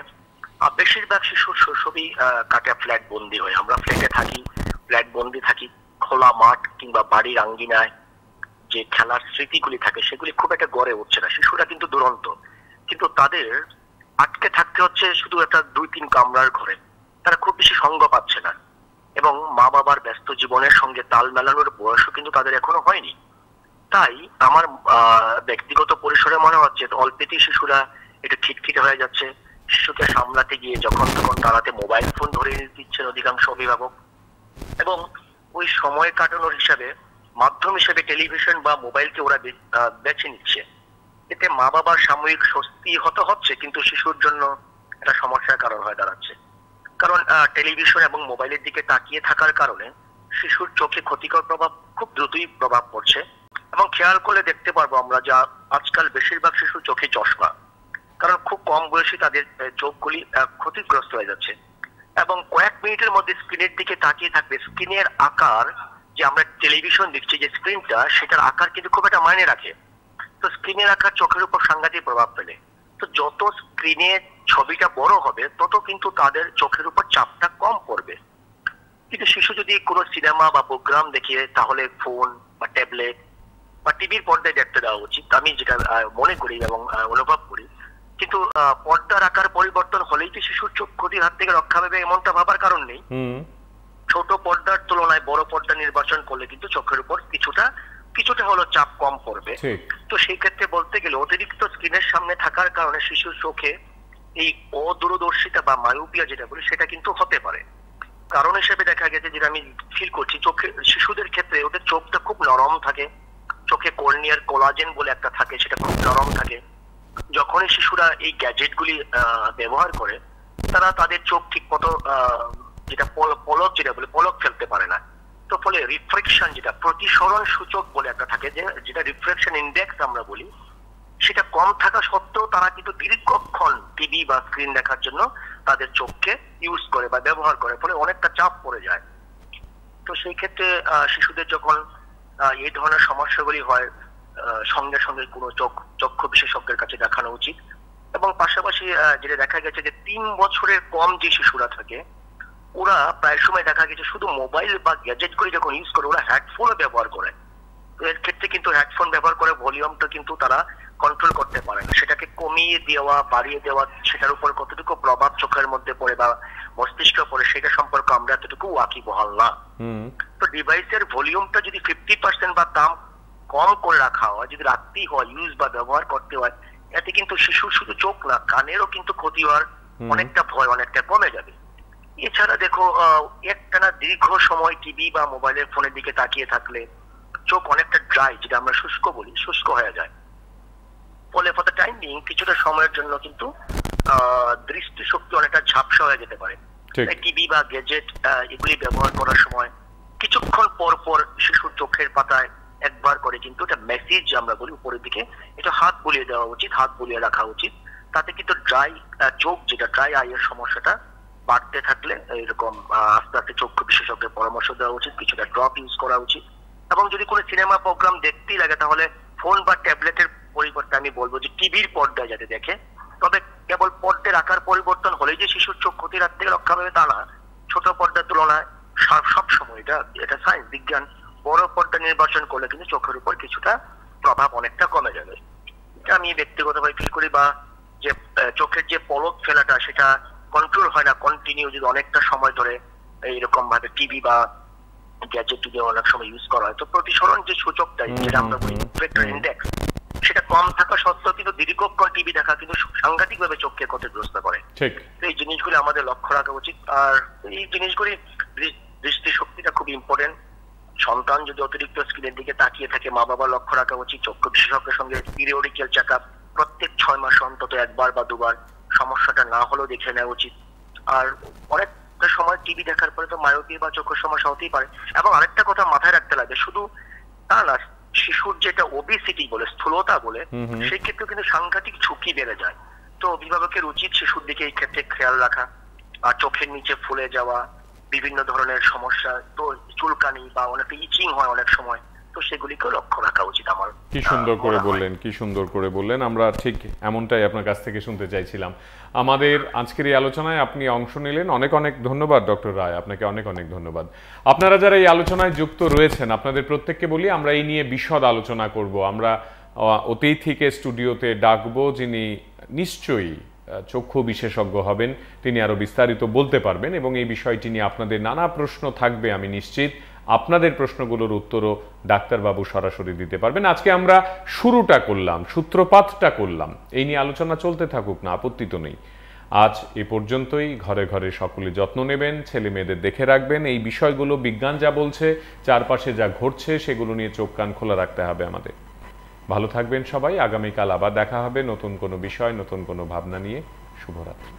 বেশিরভাগ শিশুর শৈশবই কাটে ফ্ল্যাট বন্দি হয়ে। আমরা ফ্ল্যাটে থাকি, ফ্ল্যাটবন্দি থাকি, খোলা মাঠ কিংবা বাড়ির আঙ্গিনায় যে খেলার স্মৃতিগুলি থাকে সেগুলি খুব একটা গড়ে উঠছে না। শিশুরা কিন্তু দুরন্ত, কিন্তু তাদের আটকে থাকতে হচ্ছে শুধু একটা 2-3 কামরার ঘরে। তারা খুব বেশি সঙ্গ পাচ্ছে না, এবং মা বাবার ব্যস্ত জীবনের সঙ্গে তাল মেলানোর বয়সও কিন্তু তাদের এখনো হয়নি। তাই আমার ব্যক্তিগত পরিসরে মনে হচ্ছে অল্পেতেই শিশুরা একটু খিটখিটে হয়ে যাচ্ছে। শিশুকে সামলাতে গিয়ে যখন তখন তারাতে মোবাইল ফোন ধরে দিচ্ছেন অধিকাংশ অভিভাবক, এবং ওই সময় কাটানোর হিসাবে মাধ্যম হিসেবে টেলিভিশন বা মোবাইলকে ওরা বেছে নিচ্ছে। এতে মা বাবার সাময়িক স্বস্তি হচ্ছে, কিন্তু শিশুর জন্য একটা সমস্যার কারণ হয়ে দাঁড়াচ্ছে। কারণ টেলিভিশন এবং মোবাইলের দিকে তাকিয়ে থাকার কারণে শিশুর চোখে ক্ষতিকর প্রভাব খুব দ্রুতই প্রভাব পড়ছে। এবং খেয়াল করলে দেখতে পারবো আমরা যে আজকাল বেশিরভাগ শিশুর চোখে চশমা, কারণ খুব কম বয়সে তাদের চোখগুলি ক্ষতিগ্রস্ত হয়ে যাচ্ছে। এবং কয়েক মিনিটের মধ্যে স্ক্রিনের দিকে তাকিয়ে থাকবে। স্ক্রিনের আকার, যে আমরা টেলিভিশন দেখছি যে স্ক্রিনটা, সেটার আকার কিন্তু খুব একটা মাইনে রাখে। তো স্ক্রিনের আকার চোখের উপর সাংঘাতিক প্রভাব ফেলে। তো যত স্ক্রিনের ছবিটা বড় হবে তত কিন্তু তাদের চোখের উপর চাপটা কম পড়বে। কিন্তু শিশু যদি কোনো সিনেমা বা প্রোগ্রাম দেখে, তাহলে ফোন বা ট্যাবলেট বা টিভির পর্দায় দেখতে দেওয়া উচিত, আমি যেটা মনে করি এবং অনুভব করি। কিন্তু পর্দার আকার পরিবর্তন হলেই কি শিশুর চোখ ক্ষতির হাত থেকে রক্ষা পাবে এমনটা ভাবার কারণ নেই। ছোট পর্দার তুলনায় বড় পর্দা নির্বাচন করলে কিন্তু চোখের উপর কিছুটা হলো চাপ কম পড়বে। তো সেই ক্ষেত্রে বলতে গেলে অতিরিক্ত স্ক্রিনের সামনে থাকার কারণে শিশুর চোখে এই অদূরদর্শিতা বা মায়োপিয়া যেটা বলি সেটা কিন্তু হতে পারে। কারণ হিসেবে দেখা গেছে, যেটা আমি ফিল করছি, চোখে শিশুদের ক্ষেত্রে ওদের চোখটা খুব নরম থাকে। চোখে কর্নিয়ার কোলাজেন বলে একটা থাকে, সেটা খুব নরম থাকে। যখনই শিশুরা এই গ্যাজেটগুলি ব্যবহার করে, তারা তাদের চোখ ঠিক মতো যেটা পলক যেটা বলে পলক ফেলতে পারে না। তো ফলে রিফ্লেকশন, যেটা প্রতিসরণ সূচক বলে একটা থাকে, যেটা রিফ্লেকশন ইন্ডেক্স আমরা বলি, সেটা কম থাকা সত্ত্বেও তারা কিন্তু দীর্ঘক্ষণ টিভি বা স্ক্রিন দেখার জন্য তাদের চোখকে ইউজ করে বা ব্যবহার করে, ফলে অনেকটা চাপ পড়ে যায়। তো সেই ক্ষেত্রে শিশুদের যখন এই ধরনের সমস্যাগুলি হয়, সঙ্গে সঙ্গে কোনো চক্ষু বিশেষজ্ঞের কাছে দেখানো উচিত। এবং পাশাপাশি যেটা দেখা গেছে যে 3 বছরের কম যে শিশুরা থাকে, ওরা প্রায় সময় দেখা গেছে শুধু মোবাইল বা গ্যাজেট করে যখন ইউজ করে, ওরা হেডফোনও ব্যবহার করে। তো এর ক্ষেত্রে কিন্তু হেডফোন ব্যবহার করে ভলিউমটা কিন্তু তারা কন্ট্রোল করতে পারে না। সেটাকে কমিয়ে দেওয়া, বাড়িয়ে দেওয়া, সেটার উপর কতটুকু প্রভাব চোখের মধ্যে পড়ে বা মস্তিষ্কে পড়ে, সেটা সম্পর্কে আমরা এতটুকু ওয়াকিবহাল না। তো ডিভাইসের ভলিউমটা যদি 50% বা দাম কম করে রাখা হয়, যদি রাখতেই হয়, ইউজ বা ব্যবহার করতে হয়, এতে কিন্তু শিশুর শুধু চোখ না, কানেরও কিন্তু ক্ষতি হওয়ার অনেকটা ভয় অনেকটা কমে যাবে। এছাড়া দেখো, একটানা দীর্ঘ সময় টিভি বা মোবাইলের ফোনের দিকে তাকিয়ে থাকলে চোখ অনেকটা ড্রাই, যেটা আমরা শুষ্ক বলি, শুষ্ক হয়ে যায়। ফলে ফর দ্য টাইম বিং কিছুটা সময়ের জন্য কিন্তু দৃষ্টিশক্তি অনেকটা ঝাপসা হয়ে যেতে পারে। টিভি বা গ্যাজেট এগুলি ব্যবহার করার সময় কিছুক্ষণ পর পর শিশুর চোখের পাতায় একবার করে কিন্তু এটা মেসেজ আমরা বলি উপরের দিকে, এটা হাত বুলিয়ে দেওয়া উচিত, হাত বুলিয়ে রাখা উচিত। তাতে কিন্তু ড্রাই চোখ, যেটা ড্রাই আইয়ের সমস্যাটা বাড়তে থাকলে এরকম আস্তে আস্তে চক্ষু বিশেষজ্ঞের পরামর্শ দেওয়া উচিত, কিছুটা ড্রপ ইউজ করা উচিত। এবং যদি কোনো সিনেমা প্রোগ্রাম দেখতেই লাগে, তাহলে ফোন বা ট্যাবলেটের পরিবর্তে আমি বলবো যে টিভির পর্দায় যাতে দেখে। তবে কেবল পর্দার আকার পরিবর্তন হলেই যে শিশুর চোখ ক্ষতির হাত থেকে রক্ষা পাবে তা না। ছোট পর্দার তুলনায় সবসময় এটা সায়েন্স বিজ্ঞান, বড় পর্দা নির্বাচন করলে কিন্তু চোখের উপর কিছুটা প্রভাব অনেকটা কমে যাবে। এটা আমি ব্যক্তিগতভাবে ফিল করি। বা যে চোখের যে পলক ফেলাটা, সেটা কন্ট্রোল হয় না কন্টিনিউ যদি অনেকটা সময় ধরে এইরকম ভাবে টিভি বা গ্যাজেট যদি অনেক সময় ইউজ করা হয়। তো প্রতিসরণ যে সূচকটা, যেটা আমরা বলি ভেক্টর ইন্ডেক্স, সেটা কম থাকা সত্ত্বেও কিন্তু দীর্ঘক্ষণ টিভি দেখা কিন্তু সাংঘাতিক ভাবে চোখকে ক্ষতিগ্রস্ত করে। এই জিনিসগুলি আমাদের লক্ষ্য রাখা উচিত। আর এই জিনিসগুলি, দৃষ্টিশক্তিটা খুব ইম্পর্টেন্ট। সন্তান যদি অতিরিক্ত স্ক্রিনের দিকে তাকিয়ে থাকে, মা বাবা লক্ষ্য রাখা উচিত। চক্ষু বিশেষজ্ঞের সঙ্গে পিরিয়ডিক্যাল চেক আপ প্রত্যেক 6 মাস অন্তত 1বার বা 2বার, সমস্যাটা না হলেও দেখে নেওয়া উচিত। আর অনেকটা সময় টিভি দেখার পরে তো মায়োপিয়া বা চোখের সমস্যা হতেই পারে। এবং আরেকটা কথা মাথায় রাখতে লাগে, শুধু তা না, শিশুর যেটা ওবেসিটি বলে, স্থূলতা বলে, সেই ক্ষেত্রে কিন্তু সাংঘাতিক ঝুঁকি বেড়ে যায়। তো অভিভাবকের উচিত শিশুর দিকে এই ক্ষেত্রে খেয়াল রাখা। আর চোখের নিচে ফুলে যাওয়া, বিভিন্ন ধরনের সমস্যা, তো চুলকানি বা অনেকটা ইচিং হয় অনেক সময়, তো তো সেগুলিকেও লক্ষ্য রাখা উচিত আমার। কি সুন্দর করে বললেন, কি সুন্দর করে বললেন। আমরা ঠিক এমনটাই আপনার কাছ থেকে শুনতে চাইছিলাম। আমাদের আজকের এই আলোচনায় আপনি অংশ নিলেন, অনেক অনেক ধন্যবাদ ডক্টর রায়, আপনাকে অনেক অনেক ধন্যবাদ। আপনারা যারা এই আলোচনায় যুক্ত রয়েছেন, আপনাদের প্রত্যেককে বলি আমরা এই নিয়ে বিশদ আলোচনা করব। আমরা অতিথিকে স্টুডিওতে ডাকবো, যিনি নিশ্চয়ই চক্ষু বিশেষজ্ঞ হবেন, তিনি আরো বিস্তারিত বলতে পারবেন এবং এই বিষয়টি নিয়ে আপনাদের নানা প্রশ্ন থাকবে। আমি নিশ্চিত আপনাদের প্রশ্নগুলোর উত্তরও ডাক্তারবাবু সরাসরি দিতে পারবেন। আজকে আমরা শুরুটা করলাম, সূত্রপাতটা করলাম, এই নিয়ে আলোচনা চলতে থাকুক না, আপত্তি তো নেই। আজ এ পর্যন্তই। ঘরে ঘরে সকলে যত্ন নেবেন, ছেলে মেয়েদের দেখে রাখবেন। এই বিষয়গুলো বিজ্ঞান যা বলছে, চারপাশে যা ঘটছে, সেগুলো নিয়ে চোখ কান খোলা রাখতে হবে আমাদের। ভালো থাকবেন সবাই। আগামীকাল আবার দেখা হবে নতুন কোনো বিষয়, নতুন কোনো ভাবনা নিয়ে। শুভরাত্রি।